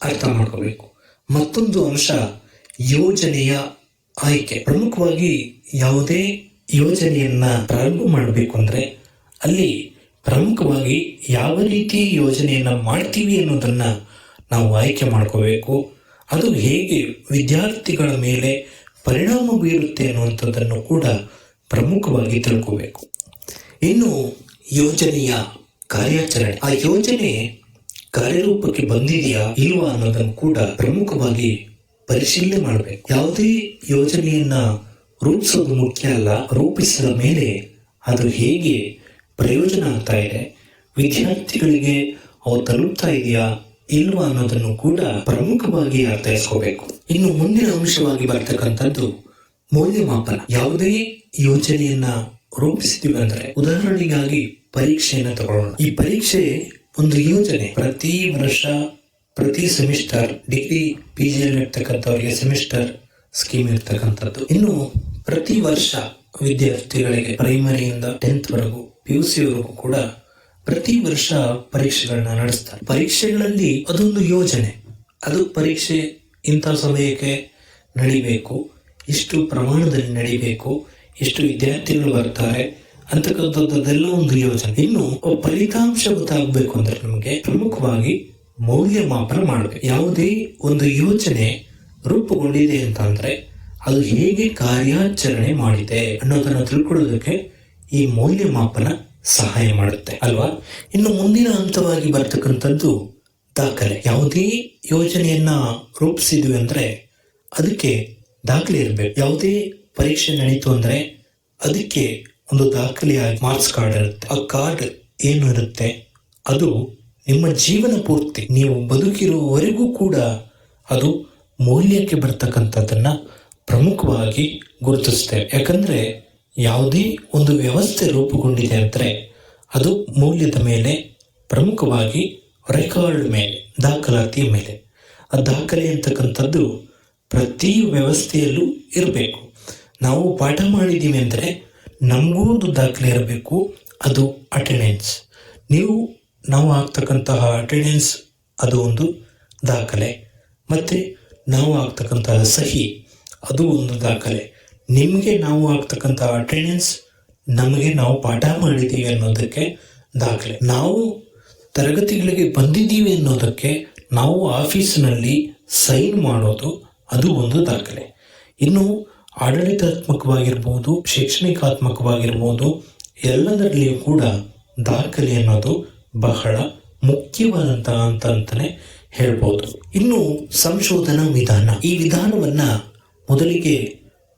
ಅರ್ಥ ಮಾಡ್ಕೋಬೇಕು. ಮತ್ತೊಂದು ಅಂಶ ಯೋಜನೆಯ ಆಯ್ಕೆ. ಪ್ರಮುಖವಾಗಿ ಯಾವುದೇ ಯೋಜನೆಯನ್ನ ಪ್ರಾರಂಭ ಮಾಡಬೇಕು ಅಂದ್ರೆ ಅಲ್ಲಿ ಪ್ರಮುಖವಾಗಿ ಯಾವ ರೀತಿ ಯೋಜನೆಯನ್ನ ಮಾಡ್ತೀವಿ ಅನ್ನೋದನ್ನ ನಾವು ಆಯ್ಕೆ ಮಾಡ್ಕೋಬೇಕು. ಅದು ಹೇಗೆ ವಿದ್ಯಾರ್ಥಿಗಳ ಮೇಲೆ ಪರಿಣಾಮ ಬೀರುತ್ತೆ ಅನ್ನುವಂಥದ್ದನ್ನು ಕೂಡ ಪ್ರಮುಖವಾಗಿ ತಿಳ್ಕೋಬೇಕು. ಇನ್ನು ಯೋಜನೆಯ ಕಾರ್ಯಾಚರಣೆ, ಆ ಯೋಜನೆ ಕಾರ್ಯರೂಪಕ್ಕೆ ಬಂದಿದೆಯಾ ಇಲ್ವಾ ಅನ್ನೋದನ್ನು ಕೂಡ ಪ್ರಮುಖವಾಗಿ ಪರಿಶೀಲನೆ ಮಾಡಬೇಕು. ಯಾವುದೇ ಯೋಜನೆಯನ್ನ ರೂಪಿಸೋದು ಮುಖ್ಯ ಅಲ್ಲ, ರೂಪಿಸಿದ ಮೇಲೆ ಅದು ಹೇಗೆ ಪ್ರಯೋಜನ ಆಗ್ತಾ ಇದೆ, ವಿದ್ಯಾರ್ಥಿಗಳಿಗೆ ಅವು ತಲುಪ್ತಾ ಇದೆಯಾ ಇಲ್ವಾ ಅನ್ನೋದನ್ನು ಕೂಡ ಪ್ರಮುಖವಾಗಿ ಅರ್ಥೈಸ್ಕೋಬೇಕು. ಇನ್ನು ಮುಂದಿನ ಅಂಶವಾಗಿ ಬರ್ತಕ್ಕಂಥದ್ದು ಮೌಲ್ಯಮಾಪನ. ಯಾವುದೇ ಯೋಜನೆಯನ್ನ ರೂಪಿಸಿದೀವಿ ಅಂದ್ರೆ ಉದಾಹರಣೆಗಾಗಿ ಪರೀಕ್ಷೆಯನ್ನ ತಗೊಳ್ಳೋಣ. ಈ ಪರೀಕ್ಷೆ ಒಂದು ಯೋಜನೆ. ಪ್ರತಿ ವರ್ಷ ಪ್ರತಿ ಸೆಮಿಸ್ಟರ್ ಡಿಗ್ರಿ PG ಇರ್ತಕ್ಕಂಥವರಿಗೆ ಸೆಮಿಸ್ಟರ್ ಸ್ಕೀಮ್ ಇರ್ತಕ್ಕಂಥದ್ದು. ಇನ್ನು ಪ್ರತಿ ವರ್ಷ ವಿದ್ಯಾರ್ಥಿಗಳಿಗೆ ಪ್ರೈಮರಿಯಿಂದ 10th ವರೆಗೂ PUC ವರೆಗೂ ಕೂಡ ಪ್ರತಿ ವರ್ಷ ಪರೀಕ್ಷೆಗಳನ್ನ ನಡೆಸ್ತಾರೆ. ಪರೀಕ್ಷೆಗಳಲ್ಲಿ ಅದೊಂದು ಯೋಜನೆ. ಅದು ಪರೀಕ್ಷೆ ಇಂಥ ಸಮಯಕ್ಕೆ ನಡಿಬೇಕು, ಇಷ್ಟು ಪ್ರಮಾಣದಲ್ಲಿ ನಡಿಬೇಕು, ಎಷ್ಟು ವಿದ್ಯಾರ್ಥಿಗಳು ಬರ್ತಾರೆ ಅಂತಕ್ಕಂಥದ್ದೆಲ್ಲ ಒಂದು ಯೋಜನೆ. ಇನ್ನು ಫಲಿತಾಂಶ ಗೊತ್ತಾಗಬೇಕು ಅಂದ್ರೆ ನಮಗೆ ಪ್ರಮುಖವಾಗಿ ಮೌಲ್ಯಮಾಪನ ಮಾಡಬೇಕು. ಯಾವುದೇ ಒಂದು ಯೋಜನೆ ರೂಪುಗೊಂಡಿದೆ ಅಂತ ಅಂದ್ರೆ ಅದು ಹೇಗೆ ಕಾರ್ಯಾಚರಣೆ ಮಾಡಿದೆ ಅನ್ನೋದನ್ನ ತಿಳ್ಕೊಳ್ಳೋದಕ್ಕೆ ಈ ಮೌಲ್ಯಮಾಪನ ಸಹಾಯ ಮಾಡುತ್ತೆ ಅಲ್ವಾ. ಇನ್ನು ಮುಂದಿನ ಹಂತವಾಗಿ ಬರ್ತಕ್ಕಂಥದ್ದು ದಾಖಲೆ. ಯಾವುದೇ ಯೋಜನೆಯನ್ನ ರೂಪಿಸಿದ್ವಿ ಅಂದ್ರೆ ಅದಕ್ಕೆ ದಾಖಲೆ ಇರಬೇಕು. ಯಾವುದೇ ಪರೀಕ್ಷೆ ನಡೀತು ಅಂದ್ರೆ ಅದಕ್ಕೆ ಒಂದು ದಾಖಲೆಯಾಗಿ ಮಾರ್ಕ್ಸ್ ಕಾರ್ಡ್ ಇರುತ್ತೆ. ಆ ಕಾರ್ಡ್ ಏನು ಇರುತ್ತೆ ಅದು ನಿಮ್ಮ ಜೀವನ ಪೂರ್ತಿ ನೀವು ಬದುಕಿರುವವರೆಗೂ ಕೂಡ ಅದು ಮೌಲ್ಯಕ್ಕೆ ಬರ್ತಕ್ಕಂಥದ್ದನ್ನ ಪ್ರಮುಖವಾಗಿ ಗುರುತಿಸ್ತೇವೆ. ಯಾಕಂದ್ರೆ ಯಾವುದೇ ಒಂದು ವ್ಯವಸ್ಥೆ ರೂಪುಗೊಂಡಿದೆ ಅಂದರೆ ಅದು ಮೌಲ್ಯದ ಮೇಲೆ, ಪ್ರಮುಖವಾಗಿ ರೆಕಾರ್ಡ್ ಮೇಲೆ, ದಾಖಲಾತಿಯ ಮೇಲೆ. ಆ ದಾಖಲೆ ಅಂತಕ್ಕಂಥದ್ದು ಪ್ರತಿ ವ್ಯವಸ್ಥೆಯಲ್ಲೂ ಇರಬೇಕು. ನಾವು ಪಾಠ ಮಾಡಿದ್ದೀವಿ ಅಂದರೆ ನಮಗೂ ಒಂದು ದಾಖಲೆ ಇರಬೇಕು, ಅದು ಅಟೆಂಡೆನ್ಸ್. ನಾವು ಆಗ್ತಕ್ಕಂತಹ ಅಟೆಂಡೆನ್ಸ್ ಅದು ಒಂದು ದಾಖಲೆ. ಮತ್ತೆ ನಾವು ಆಗ್ತಕ್ಕಂತಹ ಸಹಿ ಅದು ಒಂದು ದಾಖಲೆ. ನಿಮಗೆ ನಾವು ಆಗ್ತಕ್ಕಂತಹ ಅಟೆಂಡೆನ್ಸ್, ನಮಗೆ ನಾವು ಪಾಠ ಮಾಡಿದ್ದೀವಿ ಅನ್ನೋದಕ್ಕೆ ದಾಖಲೆ. ನಾವು ತರಗತಿಗಳಿಗೆ ಬಂದಿದ್ದೀವಿ ಅನ್ನೋದಕ್ಕೆ ನಾವು ಆಫೀಸಿನಲ್ಲಿ ಸೈನ್ ಮಾಡೋದು ಅದು ಒಂದು ದಾಖಲೆ. ಇನ್ನು ಆಡಳಿತಾತ್ಮಕವಾಗಿರ್ಬೋದು, ಶೈಕ್ಷಣಿಕಾತ್ಮಕವಾಗಿರ್ಬೋದು, ಎಲ್ಲದರಲ್ಲಿಯೂ ಕೂಡ ದಾಖಲೆ ಅನ್ನೋದು ಬಹಳ ಮುಖ್ಯವಾದಂತಹ ಅಂತಾನೆ ಹೇಳ್ಬೋದು. ಇನ್ನು ಸಂಶೋಧನಾ ವಿಧಾನ. ಈ ವಿಧಾನವನ್ನ ಮೊದಲಿಗೆ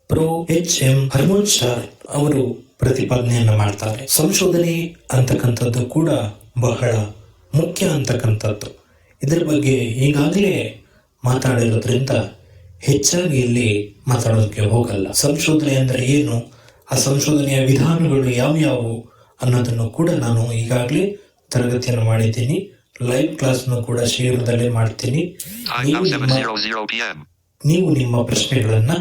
ಪ್ರೊ HM ಹರ್ಮೋನ್ಸ್ಟಾರ್ ಅವರು ಪ್ರತಿಪಾದನೆಯನ್ನ ಮಾಡ್ತಾರೆ. ಸಂಶೋಧನೆ ಅಂತಕ್ಕಂಥದ್ದು ಕೂಡ ಬಹಳ ಮುಖ್ಯ ಅಂತಕ್ಕಂಥದ್ದು. ಇದರ ಬಗ್ಗೆ ಈಗಾಗಲೇ ಮಾತಾಡಿರೋದ್ರಿಂದ ಹೆಚ್ಚಾಗಿ ಇಲ್ಲಿ ಮಾತಾಡೋದಕ್ಕೆ ಹೋಗಲ್ಲ. ಸಂಶೋಧನೆ ಅಂದ್ರೆ ಏನು, ಆ ಸಂಶೋಧನೆಯ ವಿಧಾನಗಳು ಯಾವ್ಯಾವು ಅನ್ನೋದನ್ನು ಕೂಡ ನಾನು ಈಗಾಗಲೇ ತರಗತಿಯನ್ನು ಮಾಡಿದ್ದೀನಿ. ಲೈವ್ ಕ್ಲಾಸ್ನು ಕೂಡ ಶೀಘ್ರದಲ್ಲೇ ಮಾಡ್ತೀನಿ. ನೀವು ನಿಮ್ಮ ಪ್ರಶ್ನೆಗಳನ್ನ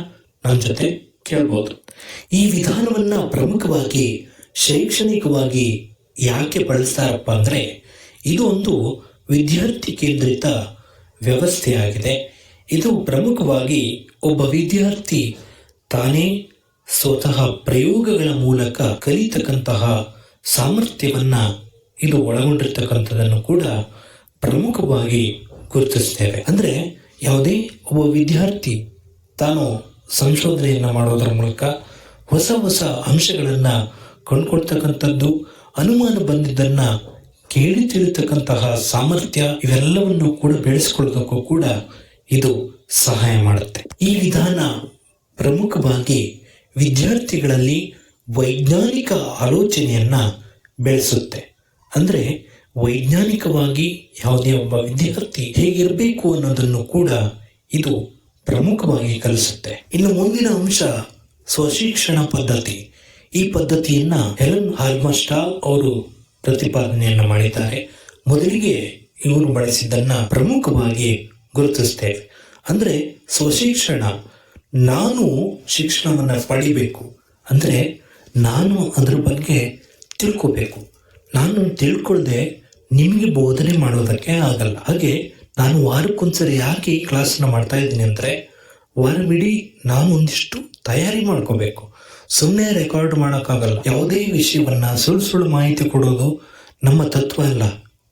ನನ್ನ ಜೊತೆ ಕೇಳ್ಬೋದು. ಈ ವಿಧಾನವನ್ನ ಪ್ರಮುಖವಾಗಿ ಶೈಕ್ಷಣಿಕವಾಗಿ ಯಾಕೆ ಬಳಸ್ತಾರಪ್ಪ ಅಂದ್ರೆ, ಇದು ಒಂದು ವಿದ್ಯಾರ್ಥಿ ಕೇಂದ್ರಿತ ವ್ಯವಸ್ಥೆಯಾಗಿದೆ. ಇದು ಪ್ರಮುಖವಾಗಿ ಒಬ್ಬ ವಿದ್ಯಾರ್ಥಿ ತಾನೇ ಸ್ವತಃ ಪ್ರಯೋಗಗಳ ಮೂಲಕ ಕಲಿತಕ್ಕಂತಹ ಸಾಮರ್ಥ್ಯವನ್ನ ಇದು ಒಳಗೊಂಡಿರ್ತಕ್ಕಂಥದ್ದನ್ನು ಕೂಡ ಪ್ರಮುಖವಾಗಿ ಗುರುತಿಸ್ತೇವೆ. ಅಂದ್ರೆ ಯಾವುದೇ ಒಬ್ಬ ವಿದ್ಯಾರ್ಥಿ ತಾನು ಸಂಶೋಧನೆಯನ್ನ ಮಾಡೋದರ ಮೂಲಕ ಹೊಸ ಹೊಸ ಅಂಶಗಳನ್ನ ಕಂಡುಕೊಳ್ತಕ್ಕಂಥದ್ದು, ಅನುಮಾನ ಬಂದಿದ್ದನ್ನ ಕೇಳಿ ತಿಳಿತಕ್ಕಂತಹ ಸಾಮರ್ಥ್ಯ, ಇವೆಲ್ಲವನ್ನು ಕೂಡ ಬೆಳೆಸ್ಕೊಳ್ಳೋದಕ್ಕೂ ಕೂಡ ಇದು ಸಹಾಯ ಮಾಡುತ್ತೆ. ಈ ವಿಧಾನ ಪ್ರಮುಖವಾಗಿ ವಿದ್ಯಾರ್ಥಿಗಳಲ್ಲಿ ವೈಜ್ಞಾನಿಕ ಆಲೋಚನೆಯನ್ನ ಬೆಳೆಸುತ್ತೆ. ಅಂದ್ರೆ ವೈಜ್ಞಾನಿಕವಾಗಿ ಯಾವುದೇ ಒಬ್ಬ ವಿದ್ಯಾರ್ಥಿ ಹೇಗಿರಬೇಕು ಅನ್ನೋದನ್ನು ಕೂಡ ಇದು ಪ್ರಮುಖವಾಗಿ ಕಲಿಸುತ್ತೆ. ಇನ್ನು ಮುಂದಿನ ಅಂಶ ಸ್ವಶಿಕ್ಷಣ ಪದ್ಧತಿ. ಈ ಪದ್ಧತಿಯನ್ನ ಹೆಲೆನ್ ಹಾಲ್ಮಸ್ಟಾಲ್ ಅವರು ಪ್ರತಿಪಾದನೆಯನ್ನ ಮಾಡಿದ್ದಾರೆ. ಮೊದಲಿಗೆ ಇವರು ಬಳಸಿದ್ದನ್ನ ಪ್ರಮುಖವಾಗಿ ಗುರುತಿಸ್ತೇವೆ. ಅಂದ್ರೆ ಸ್ವಶಿಕ್ಷಣ, ನಾನು ಶಿಕ್ಷಣವನ್ನ ಪಡಿಬೇಕು ಅಂದ್ರೆ ನಾನು ಅದ್ರ ಬಗ್ಗೆ ತಿಳ್ಕೋಬೇಕು. ನಾನು ತಿಳ್ಕೊಳ್ದೆ ನಿಮಗೆ ಬೋಧನೆ ಮಾಡೋದಕ್ಕೆ ಆಗಲ್ಲ. ಹಾಗೆ ನಾನು ವಾರಕ್ಕೊಂದ್ಸರಿ ಯಾಕೆ ಈ ಕ್ಲಾಸ್ನ ಮಾಡ್ತಾ ಇದ್ದೀನಿ ಅಂದ್ರೆ, ವಾರವಿಡೀ ನಾನು ಒಂದಿಷ್ಟು ತಯಾರಿ ಮಾಡ್ಕೋಬೇಕು. ಸುಮ್ಮನೆ ರೆಕಾರ್ಡ್ ಮಾಡೋಕ್ಕಾಗಲ್ಲ. ಯಾವುದೇ ವಿಷಯವನ್ನ ಸುಳ್ಳು ಮಾಹಿತಿ ಕೊಡೋದು ನಮ್ಮ ತತ್ವ ಅಲ್ಲ.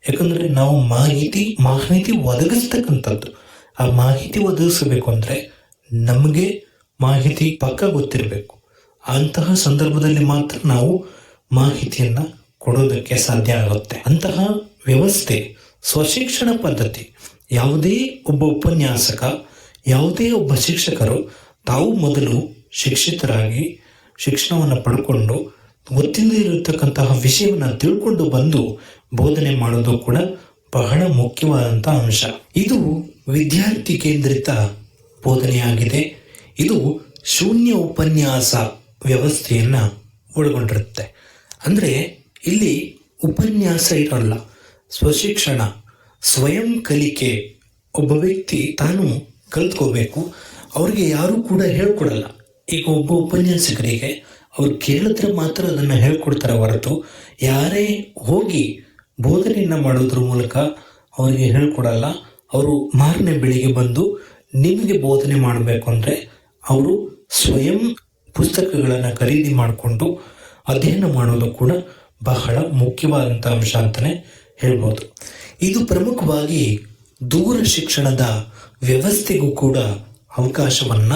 ಯಾಕಂದ್ರೆ ನಾವು ಮಾಹಿತಿ ಒದಗಿಸ್ತಕ್ಕಂಥದ್ದು. ಆ ಮಾಹಿತಿ ಒದಗಿಸಬೇಕು ಅಂದ್ರೆ ನಮಗೆ ಮಾಹಿತಿ ಪಕ್ಕ ಗೊತ್ತಿರಬೇಕು. ಅಂತಹ ಸಂದರ್ಭದಲ್ಲಿ ಮಾತ್ರ ನಾವು ಮಾಹಿತಿಯನ್ನ ಕೊಡೋದಕ್ಕೆ ಸಾಧ್ಯ ಆಗುತ್ತೆ. ಅಂತಹ ವ್ಯವಸ್ಥೆ ಸ್ವಶಿಕ್ಷಣ ಪದ್ಧತಿ. ಯಾವುದೇ ಒಬ್ಬ ಉಪನ್ಯಾಸಕ, ಯಾವುದೇ ಒಬ್ಬ ಶಿಕ್ಷಕರು ತಾವು ಮೊದಲು ಶಿಕ್ಷಿತರಾಗಿ ಶಿಕ್ಷಣವನ್ನು ಪಡ್ಕೊಂಡು ಗೊತ್ತಿಲ್ಲದೆ ಇರತಕ್ಕಂತಹ ವಿಷಯವನ್ನ ತಿಳ್ಕೊಂಡು ಬಂದು ಬೋಧನೆ ಮಾಡೋದು ಕೂಡ ಬಹಳ ಮುಖ್ಯವಾದಂತಹ ಅಂಶ. ಇದು ವಿದ್ಯಾರ್ಥಿ ಕೇಂದ್ರಿತ ಬೋಧನೆಯಾಗಿದೆ. ಇದು ಶೂನ್ಯ ಉಪನ್ಯಾಸ ವ್ಯವಸ್ಥೆಯನ್ನ ಒಳಗೊಂಡಿರುತ್ತೆ. ಅಂದ್ರೆ ಇಲ್ಲಿ ಉಪನ್ಯಾಸ ಇರಲ್ಲ. ಸ್ವಶಿಕ್ಷಣ, ಸ್ವಯಂ ಕಲಿಕೆ. ಒಬ್ಬ ವ್ಯಕ್ತಿ ತಾನು ಕಲ್ತ್ಕೋಬೇಕು. ಅವ್ರಿಗೆ ಯಾರು ಕೂಡ ಹೇಳ್ಕೊಡಲ್ಲ. ಈಗ ಒಬ್ಬ ಉಪನ್ಯಾಸಕರಿಗೆ ಅವ್ರು ಕೇಳಿದ್ರೆ ಮಾತ್ರ ಅದನ್ನ ಹೇಳ್ಕೊಡ್ತಾರೆ ಹೊರತು ಯಾರೇ ಹೋಗಿ ಬೋಧನೆಯನ್ನ ಮಾಡೋದ್ರ ಮೂಲಕ ಅವರಿಗೆ ಹೇಳ್ಕೊಡಲ್ಲ. ಅವರು ಮಾರನೇ ಬೆಳಿಗ್ಗೆ ಬಂದು ನಿಮಗೆ ಬೋಧನೆ ಮಾಡಬೇಕು ಅಂದ್ರೆ ಅವರು ಸ್ವಯಂ ಪುಸ್ತಕಗಳನ್ನು ಖರೀದಿ ಮಾಡಿಕೊಂಡು ಅಧ್ಯಯನ ಮಾಡೋದು ಕೂಡ ಬಹಳ ಮುಖ್ಯವಾದಂಥ ಅಂಶ ಅಂತಾನೆ ಹೇಳ್ಬೋದು. ಇದು ಪ್ರಮುಖವಾಗಿ ದೂರ ಶಿಕ್ಷಣದ ವ್ಯವಸ್ಥೆಗೂ ಕೂಡ ಅವಕಾಶವನ್ನ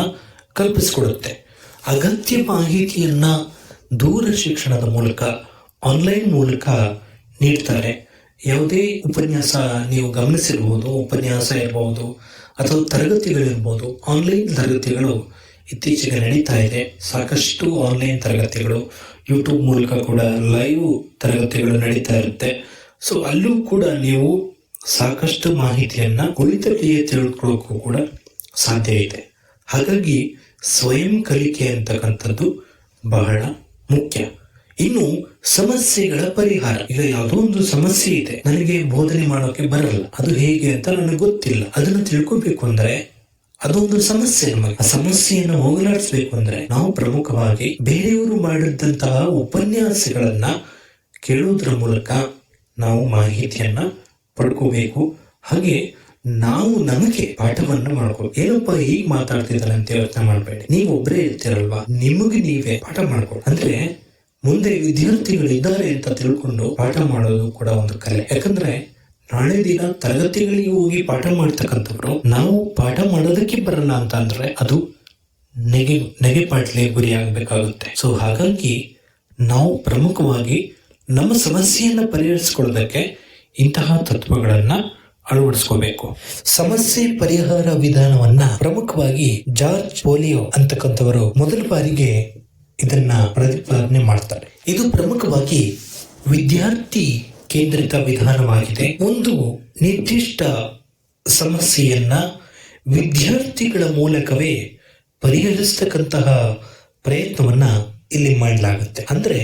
ಕಲ್ಪಿಸಿಕೊಡುತ್ತೆ. ಅಗತ್ಯ ಮಾಹಿತಿಯನ್ನ ದೂರ ಶಿಕ್ಷಣದ ಮೂಲಕ, ಆನ್ಲೈನ್ ಮೂಲಕ ನೀಡ್ತಾರೆ. ಯಾವುದೇ ಉಪನ್ಯಾಸ ನೀವು ಗಮನಿಸಿರ್ಬೋದು, ಉಪನ್ಯಾಸ ಇರಬಹುದು ಅಥವಾ ತರಗತಿಗಳಿರ್ಬೋದು. ಆನ್ಲೈನ್ ತರಗತಿಗಳು ಇತ್ತೀಚೆಗೆ ನಡೀತಾ ಇದೆ. ಸಾಕಷ್ಟು ಆನ್ಲೈನ್ ತರಗತಿಗಳು, ಯೂಟ್ಯೂಬ್ ಮೂಲಕ ಕೂಡ ಲೈವ್ ತರಗತಿಗಳು ನಡೀತಾ ಇರುತ್ತೆ. ಸೊ ಅಲ್ಲೂ ಕೂಡ ನೀವು ಸಾಕಷ್ಟು ಮಾಹಿತಿಯನ್ನ ಕುಳಿತಲ್ಲಿಯೇ ತಿಳ್ಕೊಳ್ಳೋಕ್ಕೂ ಕೂಡ ಸಾಧ್ಯ ಇದೆ. ಹಾಗಾಗಿ ಸ್ವಯಂ ಕಲಿಕೆ ಅಂತಕ್ಕಂಥದ್ದು ಬಹಳ ಮುಖ್ಯ. ಇನ್ನು ಸಮಸ್ಯೆಗಳ ಪರಿಹಾರ. ಈಗ ಯಾವುದೋ ಒಂದು ಸಮಸ್ಯೆ ಇದೆ, ನನಗೆ ಬೋಧನೆ ಮಾಡೋಕೆ ಬರಲ್ಲ, ಅದು ಹೇಗೆ ಅಂತ ನನಗೆ ಗೊತ್ತಿಲ್ಲ. ಅದನ್ನು ತಿಳ್ಕೊಬೇಕು ಅಂದ್ರೆ ಅದೊಂದು ಸಮಸ್ಯೆ. ನಮಗೆ ಆ ಸಮಸ್ಯೆಯನ್ನು ಹೋಗಲಾಡಿಸ್ಬೇಕು ಅಂದ್ರೆ ನಾವು ಪ್ರಮುಖವಾಗಿ ಬೇರೆಯವರು ಮಾಡಿದಂತಹ ಉಪನ್ಯಾಸಗಳನ್ನ ಕೇಳೋದ್ರ ಮೂಲಕ ನಾವು ಮಾಹಿತಿಯನ್ನ ಪಡ್ಕೋಬೇಕು. ಹಾಗೆ ನಾವು ನಮಗೆ ಪಾಠವನ್ನ ಮಾಡ್ಕೋಬೇಕು. ಏನಪ್ಪ ಹೀಗೆ ಮಾತಾಡ್ತಿದ್ದಾರೆ ಅಂತ ಯೋಚನೆ ಮಾಡಬೇಡಿ. ನೀವು ಒಬ್ಬರೇ ಇರ್ತೀರಲ್ವಾ, ನಿಮಗೆ ನೀವೇ ಪಾಠ ಮಾಡ್ಕೊಳ್ಳಿ. ಅಂದ್ರೆ ಮುಂದೆ ವಿದ್ಯಾರ್ಥಿಗಳಿದ್ದಾರೆ ಅಂತ ತಿಳ್ಕೊಂಡು ಪಾಠ ಮಾಡೋದು ಕೂಡ ಒಂದು ಕಲೆ. ಯಾಕಂದ್ರೆ ನಾಳೆ ದಿನ ತರಗತಿಗಳಿಗೆ ಹೋಗಿ ಪಾಠ ಮಾಡ್ತಕ್ಕಂಥವ್ರು ನಾವು ಪಾಠ ಮಾಡೋದಕ್ಕೆ ಬರಲ್ಲ ಅಂತ ಅಂದ್ರೆ ಅದು ನೆಗೆ ಪಾಟ್ಲೆ ಗುರಿ ಆಗ್ಬೇಕಾಗುತ್ತೆ. ಸೊ ಹಾಗಾಗಿ ನಾವು ಪ್ರಮುಖವಾಗಿ ನಮ್ಮ ಸಮಸ್ಯೆಯನ್ನ ಪರಿಹರಿಸಿಕೊಳ್ಳೋದಕ್ಕೆ ಇಂತಹ ತತ್ವಗಳನ್ನ ಅಳವಡಿಸ್ಕೋಬೇಕು. ಸಮಸ್ಯೆ ಪರಿಹಾರ ವಿಧಾನವನ್ನ ಪ್ರಮುಖವಾಗಿ ಜಾರ್ಜ್ ಪೋಲಿಯೋ ಅಂತಕ್ಕಂಥವರು ಮೊದಲ ಬಾರಿಗೆ ಇದನ್ನ ಪ್ರತಿಪಾದನೆ ಮಾಡ್ತಾರೆ. ಇದು ಪ್ರಮುಖವಾಗಿ ವಿದ್ಯಾರ್ಥಿ ಕೇಂದ್ರಿತ ವಿಧಾನವಾಗಿದೆ. ಒಂದು ನಿರ್ದಿಷ್ಟ ಸಮಸ್ಯೆಯನ್ನ ವಿದ್ಯಾರ್ಥಿಗಳ ಮೂಲಕವೇ ಪರಿಹರಿಸ್ತಕ್ಕಂತಹ ಪ್ರಯತ್ನವನ್ನ ಇಲ್ಲಿ ಮಾಡಲಾಗುತ್ತೆ. ಅಂದ್ರೆ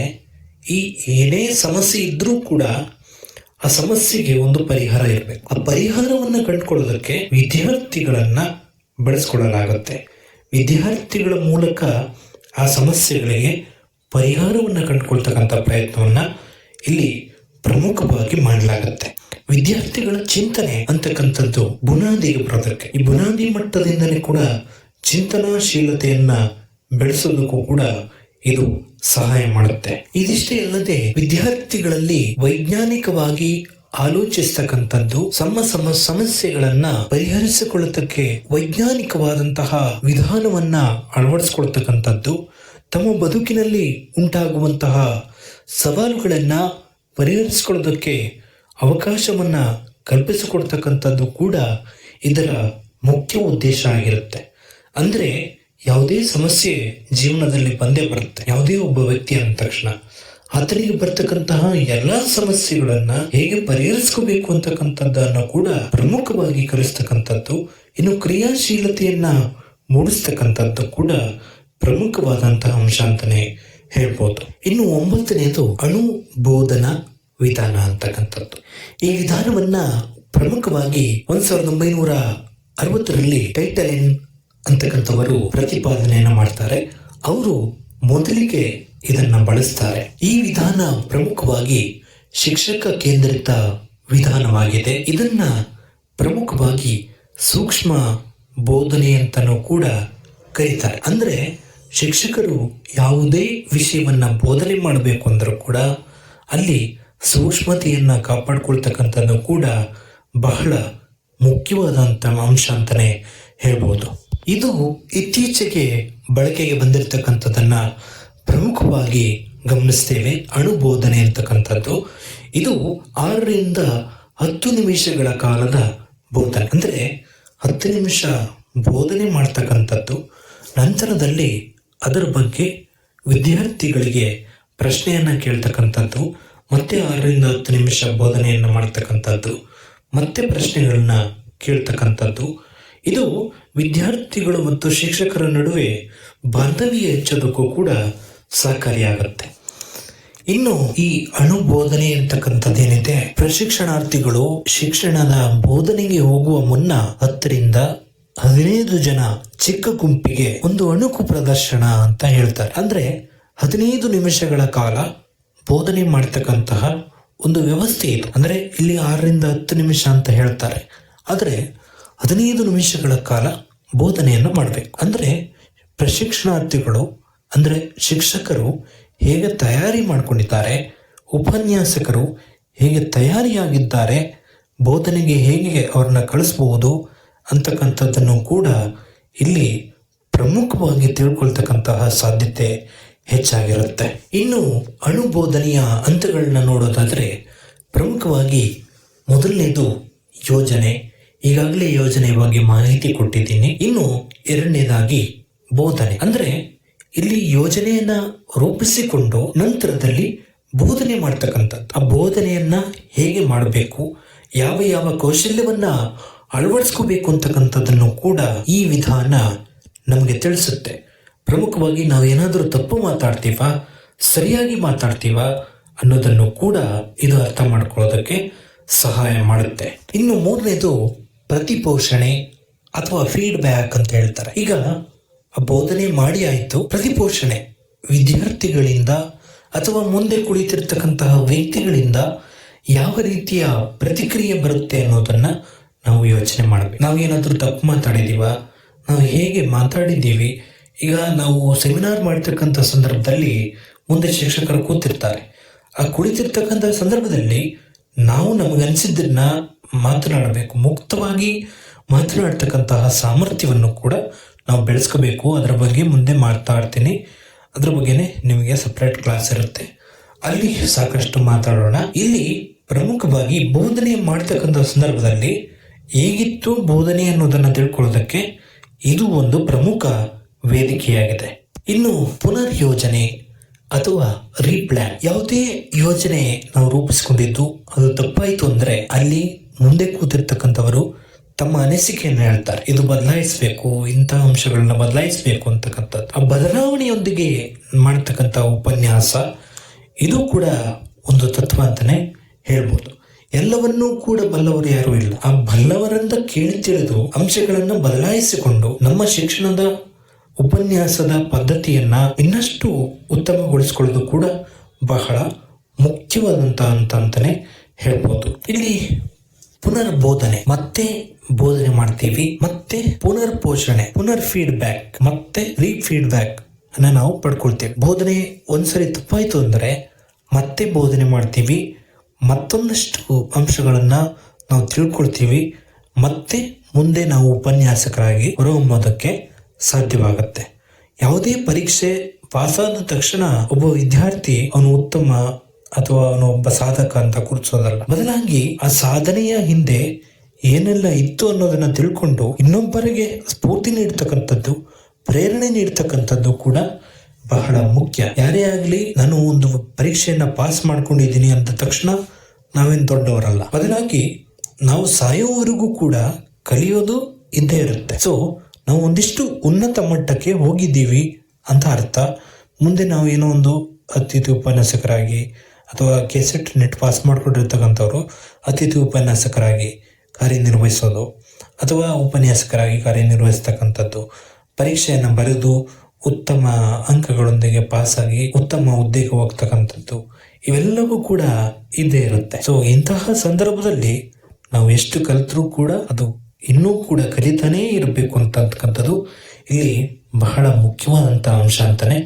ಈ ಏನೇ ಸಮಸ್ಯೆ ಇದ್ರೂ ಕೂಡ ಆ ಸಮಸ್ಯೆಗೆ ಒಂದು ಪರಿಹಾರ ಇರಬೇಕು. ಆ ಪರಿಹಾರವನ್ನ ಕಂಡುಕೊಳ್ಳೋದಕ್ಕೆ ವಿದ್ಯಾರ್ಥಿಗಳನ್ನ ಬಳಸ್ಕೊಳ್ಳಲಾಗುತ್ತೆ. ವಿದ್ಯಾರ್ಥಿಗಳ ಮೂಲಕ ಆ ಸಮಸ್ಯೆಗಳಿಗೆ ಪರಿಹಾರವನ್ನ ಕಂಡುಕೊಳ್ತಕ್ಕಂಥ ಪ್ರಯತ್ನವನ್ನ ಇಲ್ಲಿ ಪ್ರಮುಖವಾಗಿ ಮಾಡಲಾಗುತ್ತೆ. ವಿದ್ಯಾರ್ಥಿಗಳ ಚಿಂತನೆ ಅಂತಕ್ಕಂಥದ್ದು ಬುನಾದಿಗೆ ಬರೋದಕ್ಕೆ, ಈ ಬುನಾದಿ ಮಟ್ಟದಿಂದಲೇ ಕೂಡ ಚಿಂತನಾಶೀಲತೆಯನ್ನ ಬೆಳೆಸೋದಕ್ಕೂ ಕೂಡ ಇದು ಸಹಾಯ ಮಾಡುತ್ತೆ. ಇದಿಷ್ಟೇ ಅಲ್ಲದೆ ವಿದ್ಯಾರ್ಥಿಗಳಲ್ಲಿ ವೈಜ್ಞಾನಿಕವಾಗಿ ಆಲೋಚಿಸ್ತಕ್ಕಂಥದ್ದು, ಸಮಸ್ಯೆಗಳನ್ನ ಪರಿಹರಿಸಿಕೊಳ್ಳತಕ್ಕೆ ವೈಜ್ಞಾನಿಕವಾದಂತಹ ವಿಧಾನವನ್ನ ಅಳವಡಿಸಿಕೊಳ್ತಕ್ಕಂಥದ್ದು, ತಮ್ಮ ಬದುಕಿನಲ್ಲಿ ಉಂಟಾಗುವಂತಹ ಸವಾಲುಗಳನ್ನ ಪರಿಹರಿಸಿಕೊಳ್ಳೋದಕ್ಕೆ ಅವಕಾಶವನ್ನ ಕಲ್ಪಿಸಿಕೊಡ್ತಕ್ಕಂಥದ್ದು ಕೂಡ ಇದರ ಮುಖ್ಯ ಉದ್ದೇಶ ಆಗಿರುತ್ತೆ. ಅಂದ್ರೆ ಯಾವುದೇ ಸಮಸ್ಯೆ ಜೀವನದಲ್ಲಿ ಬಂದೇ ಬರುತ್ತೆ. ಯಾವುದೇ ಒಬ್ಬ ವ್ಯಕ್ತಿ ಅಂದ ತಕ್ಷಣ ಆತನಿಗೆ ಬರ್ತಕ್ಕಂತಹ ಎಲ್ಲಾ ಸಮಸ್ಯೆಗಳನ್ನ ಹೇಗೆ ಪರಿಹರಿಸ್ಕೋಬೇಕು ಅಂತಕ್ಕಂಥದ್ದನ್ನು ಕೂಡ ಪ್ರಮುಖವಾಗಿ ಕಲಿಸ್ತಕ್ಕಂಥದ್ದು, ಇನ್ನು ಕ್ರಿಯಾಶೀಲತೆಯನ್ನ ಮೂಡಿಸ್ತಕ್ಕಂಥದ್ದು ಕೂಡ ಪ್ರಮುಖವಾದಂತಹ ಅಂಶ ಅಂತಾನೆ ಹೇಳ್ಬೋದು. ಇನ್ನು 9ನೇದು ಅನುಬೋಧನಾ ವಿಧಾನ ಅಂತಕ್ಕಂಥದ್ದು. ಈ ವಿಧಾನವನ್ನ ಪ್ರಮುಖವಾಗಿ 1960ರಲ್ಲಿ ಟೈಟಲಿನ್ ಅಂತಕ್ಕಂಥವರು ಪ್ರತಿಪಾದನೆಯನ್ನ ಮಾಡ್ತಾರೆ. ಅವರು ಮೊದಲಿಗೆ ಇದನ್ನ ಬಳಸ್ತಾರೆ. ಈ ವಿಧಾನ ಪ್ರಮುಖವಾಗಿ ಶಿಕ್ಷಕ ಕೇಂದ್ರಿತ ವಿಧಾನವಾಗಿದೆ. ಇದನ್ನ ಪ್ರಮುಖವಾಗಿ ಸೂಕ್ಷ್ಮ ಬೋಧನೆ ಅಂತನೂ ಕೂಡ ಕರೀತಾರೆ. ಅಂದ್ರೆ ಶಿಕ್ಷಕರು ಯಾವುದೇ ವಿಷಯವನ್ನ ಬೋಧನೆ ಮಾಡಬೇಕು ಅಂದ್ರೂ ಕೂಡ ಅಲ್ಲಿ ಸೂಕ್ಷ್ಮತೆಯನ್ನ ಕಾಪಾಡಿಕೊಳ್ತಕ್ಕಂಥದ್ದು ಕೂಡ ಬಹಳ ಮುಖ್ಯವಾದಂತ ಅಂಶ ಅಂತಾನೆ ಹೇಳ್ಬೋದು. ಇದು ಇತ್ತೀಚೆಗೆ ಬಳಕೆಗೆ ಬಂದಿರತಕ್ಕಂಥದ್ದನ್ನ ಪ್ರಮುಖವಾಗಿ ಗಮನಿಸ್ತೇವೆ. ಅಣುಬೋಧನೆ ಅಂತಕ್ಕಂಥದ್ದು ಇದು 6ರಿಂದ 10 ನಿಮಿಷಗಳ ಕಾಲದ ಬೋಧನೆ. ಅಂದ್ರೆ 10 ನಿಮಿಷ ಬೋಧನೆ ಮಾಡ್ತಕ್ಕಂಥದ್ದು, ನಂತರದಲ್ಲಿ ಅದರ ಬಗ್ಗೆ ವಿದ್ಯಾರ್ಥಿಗಳಿಗೆ ಪ್ರಶ್ನೆಯನ್ನ ಕೇಳ್ತಕ್ಕಂಥದ್ದು, ಮತ್ತೆ 6ರಿಂದ 10 ನಿಮಿಷ ಬೋಧನೆಯನ್ನ ಮಾಡ್ತಕ್ಕಂಥದ್ದು, ಮತ್ತೆ ಪ್ರಶ್ನೆಗಳನ್ನ ಕೇಳ್ತಕ್ಕಂಥದ್ದು. ಇದು ವಿದ್ಯಾರ್ಥಿಗಳು ಮತ್ತು ಶಿಕ್ಷಕರ ನಡುವೆ ಬಾಂಧವ್ಯ ಹೆಚ್ಚೋದಕ್ಕೂ ಕೂಡ ಸಹಕಾರಿಯಾಗುತ್ತೆ. ಇನ್ನು ಈ ಅಣುಬೋಧನೆ ಅಂತಕ್ಕಂಥದ್ದೇನಿದೆ, ಪ್ರಶಿಕ್ಷಣಾರ್ಥಿಗಳು ಶಿಕ್ಷಣದ ಬೋಧನೆಗೆ ಹೋಗುವ ಮುನ್ನ 10ರಿಂದ 15 ಜನ ಚಿಕ್ಕ ಗುಂಪಿಗೆ ಒಂದು ಅಣುಕು ಪ್ರದರ್ಶನ ಅಂತ ಹೇಳ್ತಾರೆ. ಅಂದ್ರೆ 15 ನಿಮಿಷಗಳ ಕಾಲ ಬೋಧನೆ ಮಾಡ್ತಕ್ಕಂತಹ ಒಂದು ವ್ಯವಸ್ಥೆ ಇದು. ಅಂದ್ರೆ ಇಲ್ಲಿ 6ರಿಂದ 10 ನಿಮಿಷ ಅಂತ ಹೇಳ್ತಾರೆ, ಆದ್ರೆ 15 ನಿಮಿಷಗಳ ಕಾಲ ಬೋಧನೆಯನ್ನು ಮಾಡಬೇಕು. ಅಂದ್ರೆ ಪ್ರಶಿಕ್ಷಣಾರ್ಥಿಗಳು ಅಂದ್ರೆ ಶಿಕ್ಷಕರು ಹೇಗೆ ತಯಾರಿ ಮಾಡಿಕೊಂಡಿದ್ದಾರೆ, ಉಪನ್ಯಾಸಕರು ಹೇಗೆ ತಯಾರಿಯಾಗಿದ್ದಾರೆ, ಬೋಧನೆಗೆ ಹೇಗೆ ಅವ್ರನ್ನ ಕಳಿಸಬಹುದು ಅಂತಕ್ಕಂಥದ್ದನ್ನು ಕೂಡ ಇಲ್ಲಿ ಪ್ರಮುಖವಾಗಿ ತಿಳ್ಕೊಳ್ತಕ್ಕಂತಹ ಸಾಧ್ಯತೆ ಹೆಚ್ಚಾಗಿರುತ್ತೆ. ಇನ್ನು ಅಣುಬೋಧನೆಯ ಹಂತಗಳನ್ನ ನೋಡೋದಾದ್ರೆ ಪ್ರಮುಖವಾಗಿ ಮೊದಲನೇದು ಯೋಜನೆ. ಈಗಾಗಲೇ ಯೋಜನೆ ಬಗ್ಗೆ ಮಾಹಿತಿ ಕೊಟ್ಟಿದ್ದೀನಿ. ಇನ್ನು 2ನೇದಾಗಿ ಬೋಧನೆ. ಅಂದ್ರೆ ಇಲ್ಲಿ ಯೋಜನೆಯನ್ನ ರೂಪಿಸಿಕೊಂಡು ನಂತರದಲ್ಲಿ ಬೋಧನೆ ಮಾಡ್ತಕ್ಕಂಥದ್ದು. ಆ ಬೋಧನೆಯನ್ನ ಹೇಗೆ ಮಾಡಬೇಕು, ಯಾವ ಯಾವ ಕೌಶಲ್ಯವನ್ನ ಅಳವಡಿಸ್ಕೋಬೇಕು ಅಂತಕ್ಕಂಥದ್ದನ್ನು ಕೂಡ ಈ ವಿಧಾನ ನಮಗೆ ತಿಳಿಸುತ್ತೆ. ಪ್ರಮುಖವಾಗಿ ನಾವೇನಾದ್ರೂ ತಪ್ಪು ಮಾತಾಡ್ತೀವಾ, ಸರಿಯಾಗಿ ಮಾತಾಡ್ತೀವಾ ಅನ್ನೋದನ್ನು ಕೂಡ ಇದು ಅರ್ಥ ಮಾಡ್ಕೊಳ್ಳೋದಕ್ಕೆ ಸಹಾಯ ಮಾಡುತ್ತೆ. ಇನ್ನು 3ನೇದು ಪ್ರತಿಪೋಷಣೆ ಅಥವಾ ಫೀಡ್ಬ್ಯಾಕ್ ಅಂತ ಹೇಳ್ತಾರೆ. ಈಗ ಬೋಧನೆ ಮಾಡಿ ಆಯ್ತು, ಪ್ರತಿಪೋಷಣೆ ವಿದ್ಯಾರ್ಥಿಗಳಿಂದ ಅಥವಾ ಮುಂದೆ ಕುಳಿತಿರ್ತಕ್ಕಂತಹ ವ್ಯಕ್ತಿಗಳಿಂದ ಯಾವ ರೀತಿಯ ಪ್ರತಿಕ್ರಿಯೆ ಬರುತ್ತೆ ಅನ್ನೋದನ್ನ ನಾವು ಯೋಚನೆ ಮಾಡಬೇಕು. ನಾವೇನಾದ್ರೂ ತಪ್ಪು ಮಾತಾಡಿದೀವ, ನಾವು ಹೇಗೆ ಮಾತಾಡಿದ್ದೀವಿ. ಈಗ ನಾವು ಸೆಮಿನಾರ್ ಮಾಡ್ತಕ್ಕಂಥ ಸಂದರ್ಭದಲ್ಲಿ ಮುಂದೆ ಶಿಕ್ಷಕರು ಕೂತಿರ್ತಾರೆ. ಆ ಕುಳಿತಿರ್ತಕ್ಕಂಥ ಸಂದರ್ಭದಲ್ಲಿ ನಾವು ನಮಗನ್ಸಿದ್ದನ್ನ ಮಾತನಾಡಬೇಕು. ಮುಕ್ತವಾಗಿ ಮಾತನಾಡ್ತಕ್ಕಂತಹ ಸಾಮರ್ಥ್ಯವನ್ನು ಕೂಡ ನಾವು ಬೆಳೆಸ್ಕೋಬೇಕು. ಅದರ ಬಗ್ಗೆ ಮುಂದೆ ಮಾತಾಡ್ತೀನಿ. ಅದ್ರ ಬಗ್ಗೆನೇ ನಿಮಗೆ ಸಪ್ರೇಟ್ ಕ್ಲಾಸ್ ಇರುತ್ತೆ, ಅಲ್ಲಿ ಸಾಕಷ್ಟು ಮಾತಾಡೋಣ. ಇಲ್ಲಿ ಪ್ರಮುಖವಾಗಿ ಬೋಧನೆ ಮಾಡ್ತಕ್ಕಂಥ ಸಂದರ್ಭದಲ್ಲಿ ಹೇಗಿತ್ತು ಬೋಧನೆ ಅನ್ನೋದನ್ನ ತಿಳ್ಕೊಳ್ಳೋದಕ್ಕೆ ಇದು ಒಂದು ಪ್ರಮುಖ ವೇದಿಕೆಯಾಗಿದೆ. ಇನ್ನು ಪುನರ್ ಯೋಜನೆ ಅಥವಾ ರೀಪ್ಲಾನ್. ಯಾವುದೇ ಯೋಜನೆ ನಾವು ರೂಪಿಸಿಕೊಂಡಿದ್ದು ಅದು ತಪ್ಪಾಯಿತು ಅಂದ್ರೆ ಅಲ್ಲಿ ಮುಂದೆ ಕೂತಿರ್ತಕ್ಕಂಥವರು ತಮ್ಮ ಅನಿಸಿಕೆಯನ್ನು ಹೇಳ್ತಾರೆ. ಇದು ಬದಲಾಯಿಸಬೇಕು, ಇಂತಹ ಅಂಶಗಳನ್ನ ಬದಲಾಯಿಸಬೇಕು ಅಂತಕ್ಕಂಥದ್ದು. ಆ ಬದಲಾವಣೆಯೊಂದಿಗೆ ಮಾಡತಕ್ಕಂಥ ಉಪನ್ಯಾಸ ಇದು ಕೂಡ ಒಂದು ತತ್ವ ಅಂತಾನೆ ಹೇಳ್ಬೋದು. ಎಲ್ಲವನ್ನೂ ಕೂಡ ಬಲ್ಲವರು ಯಾರೂ ಇಲ್ಲ. ಆ ಬಲ್ಲವರಿಂದ ಕೇಳಿ ತಿಳಿದು ಅಂಶಗಳನ್ನು ಬದಲಾಯಿಸಿಕೊಂಡು ನಮ್ಮ ಶಿಕ್ಷಣದ ಉಪನ್ಯಾಸದ ಪದ್ಧತಿಯನ್ನ ಇನ್ನಷ್ಟು ಉತ್ತಮಗೊಳಿಸಿಕೊಳ್ಳೋದು ಕೂಡ ಬಹಳ ಮುಖ್ಯವಾದಂತ ಅಂತಾನೆ ಹೇಳ್ಬೋದು. ಇಲ್ಲಿ ಪುನರ್ಬೋಧನೆ, ಮತ್ತೆ ಬೋಧನೆ ಮಾಡ್ತೀವಿ, ಮತ್ತೆ ಪುನರ್ ಪೋಷಣೆ, ಪುನರ್ ಫೀಡ್ಬ್ಯಾಕ್, ಮತ್ತೆ ರೀಫೀಡ್ಬ್ಯಾಕ್ ಅನ್ನ ನಾವು ಪಡ್ಕೊಳ್ತೇವೆ. ಬೋಧನೆ ಒಂದ್ಸರಿ ತಪ್ಪಾಯ್ತು ಅಂದ್ರೆ ಮತ್ತೆ ಬೋಧನೆ ಮಾಡ್ತೀವಿ, ಮತ್ತೊಂದಷ್ಟು ಅಂಶಗಳನ್ನ ನಾವು ತಿಳ್ಕೊಳ್ತೀವಿ, ಮತ್ತೆ ಮುಂದೆ ನಾವು ಉಪನ್ಯಾಸಕರಾಗಿ ಹೊರಹೊಮ್ಮೋದಕ್ಕೆ ಸಾಧ್ಯವಾಗುತ್ತೆ. ಯಾವುದೇ ಪರೀಕ್ಷೆ ಪಾಸಾದ ತಕ್ಷಣ ಒಬ್ಬ ವಿದ್ಯಾರ್ಥಿ ಅವನು ಉತ್ತಮ ಅಥವಾ ಅವನು ಒಬ್ಬ ಸಾಧಕ ಅಂತ ಗುರುತಿಸೋದಲ್ಲ. ಬದಲಾಗಿ ಆ ಸಾಧನೆಯ ಹಿಂದೆ ಏನೆಲ್ಲ ಇತ್ತು ಅನ್ನೋದನ್ನ ತಿಳ್ಕೊಂಡು ಇನ್ನೊಬ್ಬರಿಗೆ ಸ್ಫೂರ್ತಿ ನೀಡ್ತಕ್ಕಂಥದ್ದು, ಪ್ರೇರಣೆ ನೀಡ್ತಕ್ಕಂಥದ್ದು ಕೂಡ ಬಹಳ ಮುಖ್ಯ. ಯಾರೇ ಆಗಲಿ ನಾನು ಒಂದು ಪರೀಕ್ಷೆಯನ್ನ ಪಾಸ್ ಮಾಡ್ಕೊಂಡಿದ್ದೀನಿ ಅಂತ ತಕ್ಷಣ ನಾವೇನು ದೊಡ್ಡವರಲ್ಲ. ಬದಲಾಗಿ ನಾವು ಸಾಯೋವರೆಗೂ ಕೂಡ ಕಲಿಯೋದು ಇದ್ದೇ ಇರುತ್ತೆ. ಸೊ ನಾವು ಒಂದಿಷ್ಟು ಉನ್ನತ ಮಟ್ಟಕ್ಕೆ ಹೋಗಿದ್ದೀವಿ ಅಂತ ಅರ್ಥ. ಮುಂದೆ ನಾವು ಏನೋ ಒಂದು ಅತಿಥಿ ಉಪನ್ಯಾಸಕರಾಗಿ ಅಥವಾ ಕೆಸೆಟ್ ನೆಟ್ ಪಾಸ್ ಮಾಡ್ಕೊಂಡಿರ್ತಕ್ಕಂಥವ್ರು ಅತಿಥಿ ಉಪನ್ಯಾಸಕರಾಗಿ ಕಾರ್ಯನಿರ್ವಹಿಸೋದು ಅಥವಾ ಉಪನ್ಯಾಸಕರಾಗಿ ಕಾರ್ಯನಿರ್ವಹಿಸ್ತಕ್ಕಂಥದ್ದು, ಪರೀಕ್ಷೆಯನ್ನು ಬರೆದು ಉತ್ತಮ ಅಂಕಗಳೊಂದಿಗೆ ಪಾಸಾಗಿ ಉತ್ತಮ ಹುದ್ದೆಗೆ ಹೋಗ್ತಕ್ಕಂಥದ್ದು, ಇವೆಲ್ಲವೂ ಕೂಡ ಇದ್ದೇ ಇರುತ್ತೆ. ಸೊ ಇಂತಹ ಸಂದರ್ಭದಲ್ಲಿ ನಾವು ಎಷ್ಟು ಕಲಿತರೂ ಕೂಡ ಅದು ಇನ್ನೂ ಕೂಡ ಕಲಿತಾನೇ ಇರಬೇಕು ಅಂತಕ್ಕಂಥದ್ದು ಇಲ್ಲಿ ಬಹಳ ಮುಖ್ಯವಾದಂಥ ಅಂಶ ಅಂತಾನೆ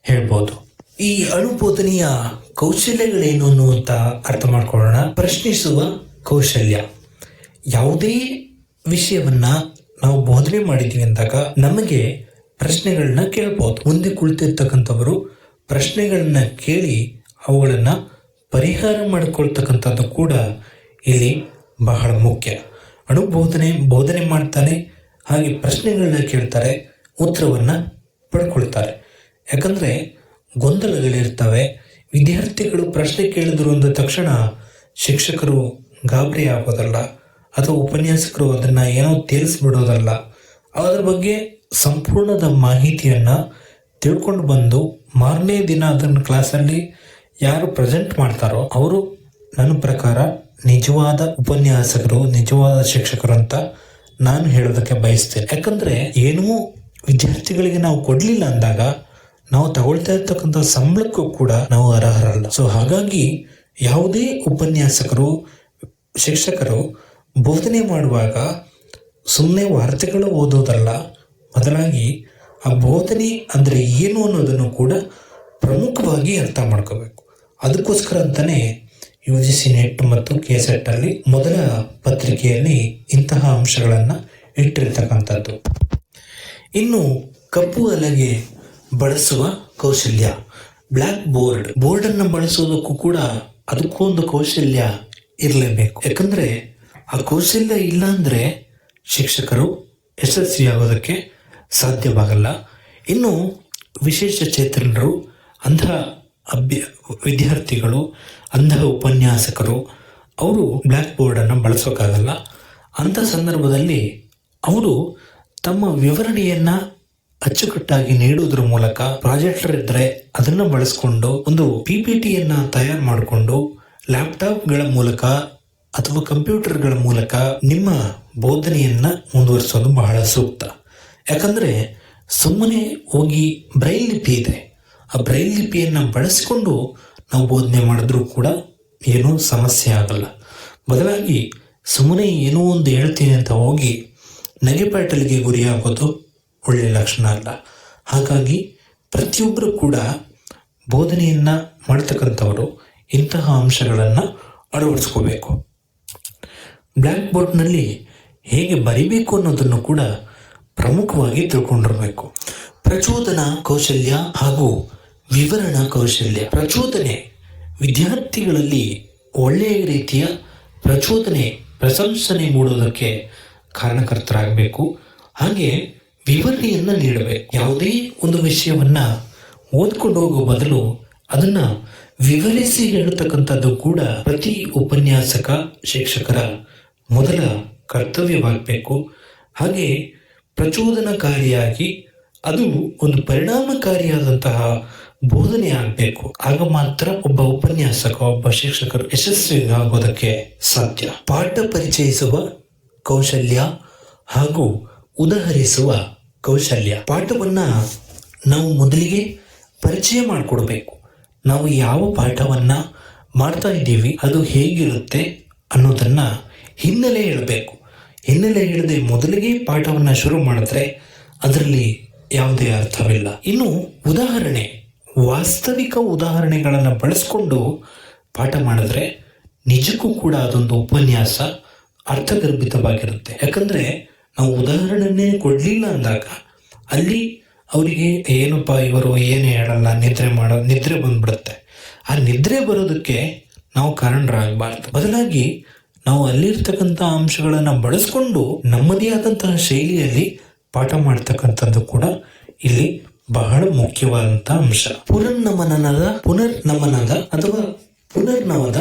ಹೇಳ್ಬೋದು. ಈ ಅನುಬೋಧನೆಯ ಕೌಶಲ್ಯಗಳೇನು ಅನ್ನುವಂತ ಅರ್ಥ ಮಾಡ್ಕೊಳ್ಳೋಣ. ಪ್ರಶ್ನಿಸುವ ಕೌಶಲ್ಯ. ಯಾವುದೇ ವಿಷಯವನ್ನ ನಾವು ಬೋಧನೆ ಮಾಡಿದ್ದೀವಿ ಅಂದಾಗ ನಮಗೆ ಪ್ರಶ್ನೆಗಳನ್ನ ಕೇಳ್ಬೋದು. ಮುಂದೆ ಕುಳಿತಿರ್ತಕ್ಕಂಥವರು ಪ್ರಶ್ನೆಗಳನ್ನ ಕೇಳಿ ಅವುಗಳನ್ನ ಪರಿಹಾರ ಮಾಡಿಕೊಳ್ತಕ್ಕಂಥದ್ದು ಕೂಡ ಇಲ್ಲಿ ಬಹಳ ಮುಖ್ಯ. ಬೋಧನೆ ಮಾಡ್ತಾನೆ, ಹಾಗೆ ಪ್ರಶ್ನೆಗಳನ್ನ ಕೇಳ್ತಾರೆ, ಉತ್ತರವನ್ನ ಪಡ್ಕೊಳ್ತಾರೆ. ಯಾಕಂದ್ರೆ ಗೊಂದಲಗಳಿರ್ತವೆ. ವಿದ್ಯಾರ್ಥಿಗಳು ಪ್ರಶ್ನೆ ಕೇಳಿದ್ರು ಅಂದ ತಕ್ಷಣ ಶಿಕ್ಷಕರು ಗಾಬರಿ ಆಗೋದಲ್ಲ ಅಥವಾ ಉಪನ್ಯಾಸಕರು ಅದನ್ನ ಏನೋ ತೇಲಿಸ್ಬಿಡೋದಲ್ಲ. ಅದರ ಬಗ್ಗೆ ಸಂಪೂರ್ಣದ ಮಾಹಿತಿಯನ್ನ ತಿಳ್ಕೊಂಡು ಬಂದು ಮಾರನೇ ದಿನ ಅದನ್ನ ಕ್ಲಾಸಲ್ಲಿ ಯಾರು ಪ್ರೆಸೆಂಟ್ ಮಾಡ್ತಾರೋ ಅವರು ನನ್ನ ಪ್ರಕಾರ ನಿಜವಾದ ಉಪನ್ಯಾಸಕರು, ನಿಜವಾದ ಶಿಕ್ಷಕರು ಅಂತ ನಾನು ಹೇಳೋದಕ್ಕೆ ಬಯಸ್ತೇನೆ. ಯಾಕಂದ್ರೆ ಏನೂ ವಿದ್ಯಾರ್ಥಿಗಳಿಗೆ ನಾವು ಕೊಡ್ಲಿಲ್ಲ ಅಂದಾಗ ನಾವು ತಗೊಳ್ತಾ ಇರ್ತಕ್ಕಂಥ ಸಂಬಳಕ್ಕೂ ಕೂಡ ನಾವು ಅರ್ಹರಲ್ಲ. ಸೊ ಹಾಗಾಗಿ ಯಾವುದೇ ಉಪನ್ಯಾಸಕರು, ಶಿಕ್ಷಕರು ಬೋಧನೆ ಮಾಡುವಾಗ ಸುಮ್ಮನೆ ವಾರ್ತೆಗಳು ಓದೋದಲ್ಲ, ಬದಲಾಗಿ ಆ ಬೋಧನೆ ಅಂದ್ರೆ ಏನು ಅನ್ನೋದನ್ನು ಕೂಡ ಪ್ರಮುಖವಾಗಿ ಅರ್ಥ ಮಾಡ್ಕೋಬೇಕು. ಅದಕ್ಕೋಸ್ಕರ ಅಂತಾನೆ UGC ನೆಟ್ ಮತ್ತು KSET ಅಲ್ಲಿ ಮೊದಲ ಪತ್ರಿಕೆಯಲ್ಲಿ ಇಂತಹ ಅಂಶಗಳನ್ನ ಇಟ್ಟಿರ್ತಕ್ಕಂಥದ್ದು. ಇನ್ನು ಕಪ್ಪು ಹಲಗೆ ಬಳಸುವ ಕೌಶಲ್ಯ. ಬ್ಲ್ಯಾಕ್ ಬೋರ್ಡ್ ಅನ್ನು ಬಳಸೋದಕ್ಕೂ ಕೂಡ ಅದಕ್ಕೂ ಒಂದು ಕೌಶಲ್ಯ ಇರಲೇಬೇಕು. ಯಾಕಂದ್ರೆ ಆ ಕೌಶಲ್ಯ ಇಲ್ಲ ಅಂದ್ರೆ ಶಿಕ್ಷಕರು ಯಶಸ್ವಿಯಾಗೋದಕ್ಕೆ ಸಾಧ್ಯವಾಗಲ್ಲ. ಇನ್ನು ವಿಶೇಷ ಚೇತನರು, ಅಂಧ ವಿದ್ಯಾರ್ಥಿಗಳು, ಅಂಧ ಉಪನ್ಯಾಸಕರು ಅವರು ಬ್ಲ್ಯಾಕ್ ಬೋರ್ಡ್ ಅನ್ನು ಬಳಸೋಕ್ಕಾಗಲ್ಲ. ಅಂತ ಸಂದರ್ಭದಲ್ಲಿ ಅವರು ತಮ್ಮ ವಿವರಣೆಯನ್ನ ಅಚ್ಚುಕಟ್ಟಾಗಿ ನೀಡುವುದರ ಮೂಲಕ, ಪ್ರಾಜೆಕ್ಟರ್ ಇದ್ರೆ ಅದನ್ನ ಬಳಸ್ಕೊಂಡು ಒಂದು PPTಯನ್ನ ತಯಾರು ಮಾಡಿಕೊಂಡು ಲ್ಯಾಪ್ಟಾಪ್ಗಳ ಮೂಲಕ ಅಥವಾ ಕಂಪ್ಯೂಟರ್ಗಳ ಮೂಲಕ ನಿಮ್ಮ ಬೋಧನೆಯನ್ನ ಮುಂದುವರಿಸೋದು ಬಹಳ ಸೂಕ್ತ. ಯಾಕಂದ್ರೆ ಸುಮ್ಮನೆ ಹೋಗಿ ಬ್ರೈಲ್ ಲಿಪಿ ಇದೆ, ಆ ಬ್ರೈಲ್ ಲಿಪಿಯನ್ನ ಬಳಸಿಕೊಂಡು ನಾವು ಬೋಧನೆ ಮಾಡಿದ್ರೂ ಕೂಡ ಏನೂ ಸಮಸ್ಯೆ ಆಗಲ್ಲ. ಬದಲಾಗಿ ಸುಮ್ಮನೆ ಏನೋ ಒಂದು ಹೇಳ್ತೀನಿ ಅಂತ ಹೋಗಿ ನೆಗೆಪಾಟಲಿಗೆ ಗುರಿಯಾಗೋದು ಒಳ್ಳೆಯ ಲಕ್ಷಣ ಅಲ್ಲ. ಹಾಗಾಗಿ ಪ್ರತಿಯೊಬ್ಬರು ಕೂಡ ಬೋಧನೆಯನ್ನ ಮಾಡ್ತಕ್ಕಂಥವರು ಇಂತಹ ಅಂಶಗಳನ್ನ ಅಳವಡಿಸ್ಕೋಬೇಕು. ಬ್ಲ್ಯಾಕ್ ಬೋರ್ಡ್ನಲ್ಲಿ ಹೇಗೆ ಬರಿಬೇಕು ಅನ್ನೋದನ್ನು ಕೂಡ ಪ್ರಮುಖವಾಗಿ ತಿಳ್ಕೊಂಡಿರಬೇಕು. ಪ್ರಚೋದನಾ ಕೌಶಲ್ಯ ಹಾಗೂ ವಿವರಣಾ ಕೌಶಲ್ಯ. ಪ್ರಚೋದನೆ ವಿದ್ಯಾರ್ಥಿಗಳಲ್ಲಿ ಒಳ್ಳೆಯ ರೀತಿಯ ಪ್ರಶಂಸನೆ ಮೂಡೋದಕ್ಕೆ ಕಾರಣಕರ್ತರಾಗಬೇಕು. ಹಾಗೆ ವಿವರಣೆಯನ್ನ ನೀಡಬೇಕು. ಯಾವುದೇ ಒಂದು ವಿಷಯವನ್ನ ಓದ್ಕೊಂಡು ಹೋಗೋ ಬದಲು ಅದನ್ನ ವಿವರಿಸಿ ಹೇಳ್ತಕ್ಕಂಥದ್ದು ಕೂಡ ಪ್ರತಿ ಉಪನ್ಯಾಸಕ, ಶಿಕ್ಷಕರ ಮೊದಲ ಕರ್ತವ್ಯವಾಗಬೇಕು. ಹಾಗೆ ಪ್ರಚೋದನಕಾರಿಯಾಗಿ ಅದು ಒಂದು ಪರಿಣಾಮಕಾರಿಯಾದಂತಹ ಬೋಧನೆ ಆಗಬೇಕು. ಆಗ ಮಾತ್ರ ಒಬ್ಬ ಉಪನ್ಯಾಸಕ, ಒಬ್ಬ ಶಿಕ್ಷಕರು ಯಶಸ್ವಿಯಾಗೋದಕ್ಕೆ ಸಾಧ್ಯ. ಪಾಠ ಪರಿಚಯಿಸುವ ಕೌಶಲ್ಯ ಹಾಗೂ ಉದಾಹರಿಸುವ ಕೌಶಲ್ಯ. ಪಾಠವನ್ನ ನಾವು ಮೊದಲಿಗೆ ಪರಿಚಯ ಮಾಡಿಕೊಡ್ಬೇಕು. ನಾವು ಯಾವ ಪಾಠವನ್ನ ಮಾಡ್ತಾ ಇದ್ದೀವಿ, ಅದು ಹೇಗಿರುತ್ತೆ ಅನ್ನೋದನ್ನ ಹಿನ್ನೆಲೆ ಹೇಳಬೇಕು. ಹಿನ್ನೆಲೆ ಹೇಳದೆ ಮೊದಲಿಗೆ ಪಾಠವನ್ನ ಶುರು ಮಾಡಿದ್ರೆ ಅದರಲ್ಲಿ ಯಾವುದೇ ಅರ್ಥವಿಲ್ಲ. ಇನ್ನು ಉದಾಹರಣೆ, ವಾಸ್ತವಿಕ ಉದಾಹರಣೆಗಳನ್ನು ಬಳಸ್ಕೊಂಡು ಪಾಠ ಮಾಡಿದ್ರೆ ನಿಜಕ್ಕೂ ಕೂಡ ಅದೊಂದು ಉಪನ್ಯಾಸ ಅರ್ಥಗರ್ಭಿತವಾಗಿರುತ್ತೆ. ಯಾಕಂದ್ರೆ ನಾವು ಉದಾಹರಣೆನೇ ಕೊಡ್ಲಿಲ್ಲ ಅಂದಾಗ ಅಲ್ಲಿ ಅವರಿಗೆ ಏನಪ್ಪ ಇವರು ಏನು ಹೇಳಲ್ಲ, ನಿದ್ರೆ ಬಂದ್ಬಿಡುತ್ತೆ. ಆ ನಿದ್ರೆ ಬರೋದಕ್ಕೆ ನಾವು ಕಾರಣರಾಗಬಾರ್ದು. ಬದಲಾಗಿ ನಾವು ಅಲ್ಲಿರ್ತಕ್ಕಂಥ ಅಂಶಗಳನ್ನು ಬಳಸ್ಕೊಂಡು ನಮ್ಮದೇ ಆದಂತಹ ಶೈಲಿಯಲ್ಲಿ ಪಾಠ ಮಾಡ್ತಕ್ಕಂಥದ್ದು ಕೂಡ ಇಲ್ಲಿ ಬಹಳ ಮುಖ್ಯವಾದಂತ ಅಂಶ. ಪುನರ್ನಮನದ ಅಥವಾ ಪುನರ್ನವದ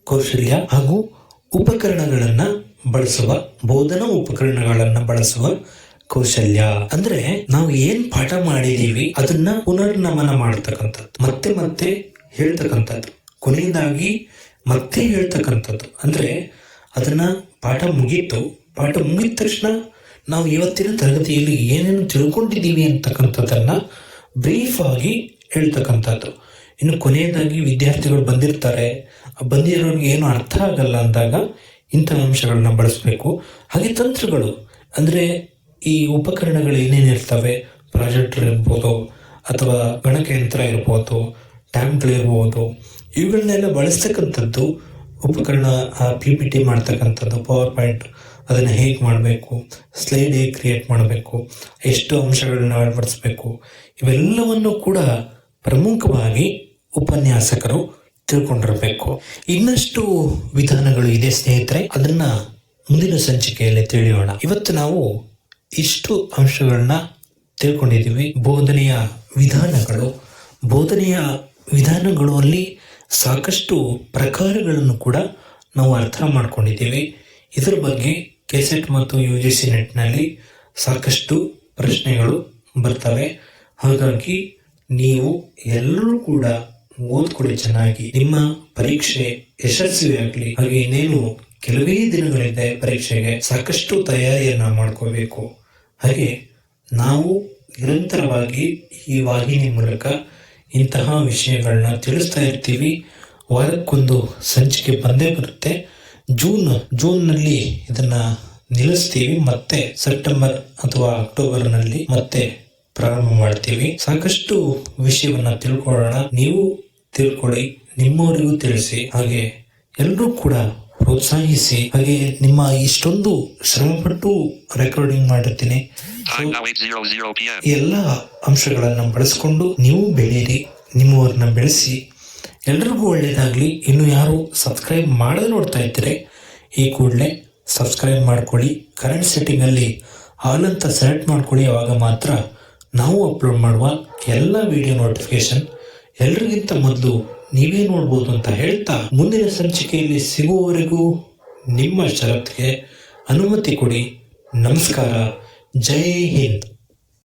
ಕೌಶಲ್ಯ ಹಾಗೂ ಉಪಕರಣಗಳನ್ನ ಬಳಸುವ, ಬೋಧನಾ ಉಪಕರಣಗಳನ್ನ ಬಳಸುವ ಕೌಶಲ್ಯ. ಅಂದ್ರೆ ನಾವು ಏನ್ ಪಾಠ ಮಾಡಿದೀವಿ ಅದನ್ನ ಪುನರ್ನಮನ ಮಾಡ್ತಕ್ಕಂಥದ್ದು, ಮತ್ತೆ ಮತ್ತೆ ಹೇಳ್ತಕ್ಕಂಥದ್ದು, ಕೊನೆಯದಾಗಿ ಮತ್ತೆ ಹೇಳ್ತಕ್ಕಂಥದ್ದು. ಅಂದ್ರೆ ಅದನ್ನ ಪಾಠ ಮುಗಿದ ತಕ್ಷಣ ನಾವು ಇವತ್ತಿನ ತರಗತಿಯಲ್ಲಿ ಏನೇನು ತಿಳ್ಕೊಂಡಿದ್ದೀವಿ ಅಂತಕ್ಕಂಥದ್ದನ್ನ ಬ್ರೀಫ್ ಆಗಿ ಹೇಳ್ತಕ್ಕಂಥದ್ದು. ಇನ್ನು ಕೊನೆಯದಾಗಿ ವಿದ್ಯಾರ್ಥಿಗಳು ಬಂದಿರೋರಿಗೆ ಏನು ಅರ್ಥ ಆಗಲ್ಲ ಅಂದಾಗ ಇಂಥ ಅಂಶಗಳನ್ನ ಬಳಸಬೇಕು. ಹಾಗೆ ತಂತ್ರಗಳು ಅಂದ್ರೆ ಈ ಉಪಕರಣಗಳು ಏನೇನಿರ್ತವೆ, ಪ್ರಾಜೆಕ್ಟರ್ ಇರ್ಬೋದು ಅಥವಾ ಗಣಕಯಂತ್ರ ಇರ್ಬೋದು, ಟ್ಯಾಬ್ಗಳಿರ್ಬೋದು, ಇವುಗಳನ್ನೆಲ್ಲ ಬಳಸ್ತಕ್ಕಂಥದ್ದು. ಉಪಕರಣ PPT ಮಾಡ್ತಕ್ಕಂಥದ್ದು, ಪವರ್ ಪಾಯಿಂಟ್ ಅದನ್ನು ಹೇಗೆ ಮಾಡಬೇಕು, ಸ್ಲೈಡ್ ಹೇಗೆ ಕ್ರಿಯೇಟ್ ಮಾಡಬೇಕು, ಎಷ್ಟು ಅಂಶಗಳನ್ನ ಅಳವಡಿಸಬೇಕು, ಇವೆಲ್ಲವನ್ನು ಕೂಡ ಪ್ರಮುಖವಾಗಿ ಉಪನ್ಯಾಸಕರು ತಿಳ್ಕೊಂಡಿರಬೇಕು. ಇನ್ನಷ್ಟು ವಿಧಾನಗಳು ಇದೆ ಸ್ನೇಹಿತರೆ, ಅದನ್ನ ಮುಂದಿನ ಸಂಚಿಕೆಯಲ್ಲಿ ತಿಳಿಯೋಣ. ಇವತ್ತು ನಾವು ಇಷ್ಟು ಅಂಶಗಳನ್ನ ತಿಳ್ಕೊಂಡಿದ್ದೀವಿ. ಬೋಧನೆಯ ವಿಧಾನಗಳು ಅಲ್ಲಿ ಸಾಕಷ್ಟು ಪ್ರಕಾರಗಳನ್ನು ಕೂಡ ನಾವು ಅರ್ಥ ಮಾಡ್ಕೊಂಡಿದ್ದೀವಿ. ಇದರ ಬಗ್ಗೆ ಕೆಸೆಟ್ ಮತ್ತು UGC ನೆಟ್ನಲ್ಲಿ ಸಾಕಷ್ಟು ಪ್ರಶ್ನೆಗಳು ಬರ್ತವೆ. ಹಾಗಾಗಿ ನೀವು ಎಲ್ಲರೂ ಕೂಡ ಓದ್ಕೊಳ್ಳಿ ಚೆನ್ನಾಗಿ. ನಿಮ್ಮ ಪರೀಕ್ಷೆ ಯಶಸ್ವಿಯಾಗಲಿ. ಹಾಗೆ ಇನ್ನೇನು ಕೆಲವೇ ದಿನಗಳಿಂದ ಪರೀಕ್ಷೆಗೆ ಸಾಕಷ್ಟು ತಯಾರಿಯನ್ನ ಮಾಡ್ಕೋಬೇಕು. ಹಾಗೆ ನಾವು ನಿರಂತರವಾಗಿ ಈ ವಾಹಿನಿ ಮೂಲಕ ಇಂತಹ ವಿಷಯಗಳನ್ನ ತಿಳಿಸ್ತಾ ಇರ್ತೀವಿ. ವಾರಕ್ಕೊಂದು ಸಂಚಿಕೆ ಬಂದೇ ಬರುತ್ತೆ. ಜೂನ್ನಲ್ಲಿ ಇದನ್ನ ನಿಲ್ಲಿಸ್ತೀವಿ. ಮತ್ತೆ ಸೆಪ್ಟೆಂಬರ್ ಅಥವಾ ಅಕ್ಟೋಬರ್ನಲ್ಲಿ ಮತ್ತೆ ಪ್ರಾರಂಭ ಮಾಡ್ತೀವಿ. ಸಾಕಷ್ಟು ವಿಷಯವನ್ನ ತಿಳ್ಕೊಳ್ಳೋಣ. ನೀವು ತಿಳ್ಕೊಳ್ಳಿ, ನಿಮ್ಮವರಿಗೂ ತಿಳಿಸಿ. ಹಾಗೆ ಎಲ್ಲರೂ ಕೂಡ ಪ್ರೋತ್ಸಾಹಿಸಿ. ಹಾಗೆ ನಿಮ್ಮ ಇಷ್ಟೊಂದು ಶ್ರಮಪಟ್ಟು ರೆಕಾರ್ಡಿಂಗ್ ಮಾಡಿರ್ತೀನಿ. ಎಲ್ಲ ಅಂಶಗಳನ್ನ ಬಳಸ್ಕೊಂಡು ನೀವು ಬೆಳೀರಿ, ನಿಮ್ಮವ್ರನ್ನ ಬೆಳೆಸಿ. ಎಲ್ರಿಗೂ ಒಳ್ಳೇದಾಗ್ಲಿ. ಇನ್ನು ಯಾರು ಸಬ್ಸ್ಕ್ರೈಬ್ ಮಾಡದೆ ನೋಡ್ತಾ ಇದ್ರೆ ಈ ಕೂಡಲೇ ಸಬ್ಸ್ಕ್ರೈಬ್ ಮಾಡ್ಕೊಳ್ಳಿ. ಕರೆಂಟ್ ಸೆಟ್ಟಿಂಗ್ ಅಲ್ಲಿ ಆಲ್ ಅಂತ ಸೆಲೆಕ್ಟ್ ಮಾಡ್ಕೊಳ್ಳಿ. ಅವಾಗ ಮಾತ್ರ ನಾವು ಅಪ್ಲೋಡ್ ಮಾಡುವ ಎಲ್ಲ ವಿಡಿಯೋ ನೋಟಿಫಿಕೇಶನ್ ಎಲ್ರಿಗಿಂತ ಮೊದಲು ನೀವೇ ನೋಡ್ಬೋದು ಅಂತ ಹೇಳ್ತಾ, ಮುಂದಿನ ಸಂಚಿಕೆಯಲ್ಲಿ ಸಿಗುವವರೆಗೂ ನಿಮ್ಮ ಷರತ್ತಿಗೆ ಅನುಮತಿ ಕೊಡಿ. ನಮಸ್ಕಾರ. ಜೈ ಹಿಂದ್.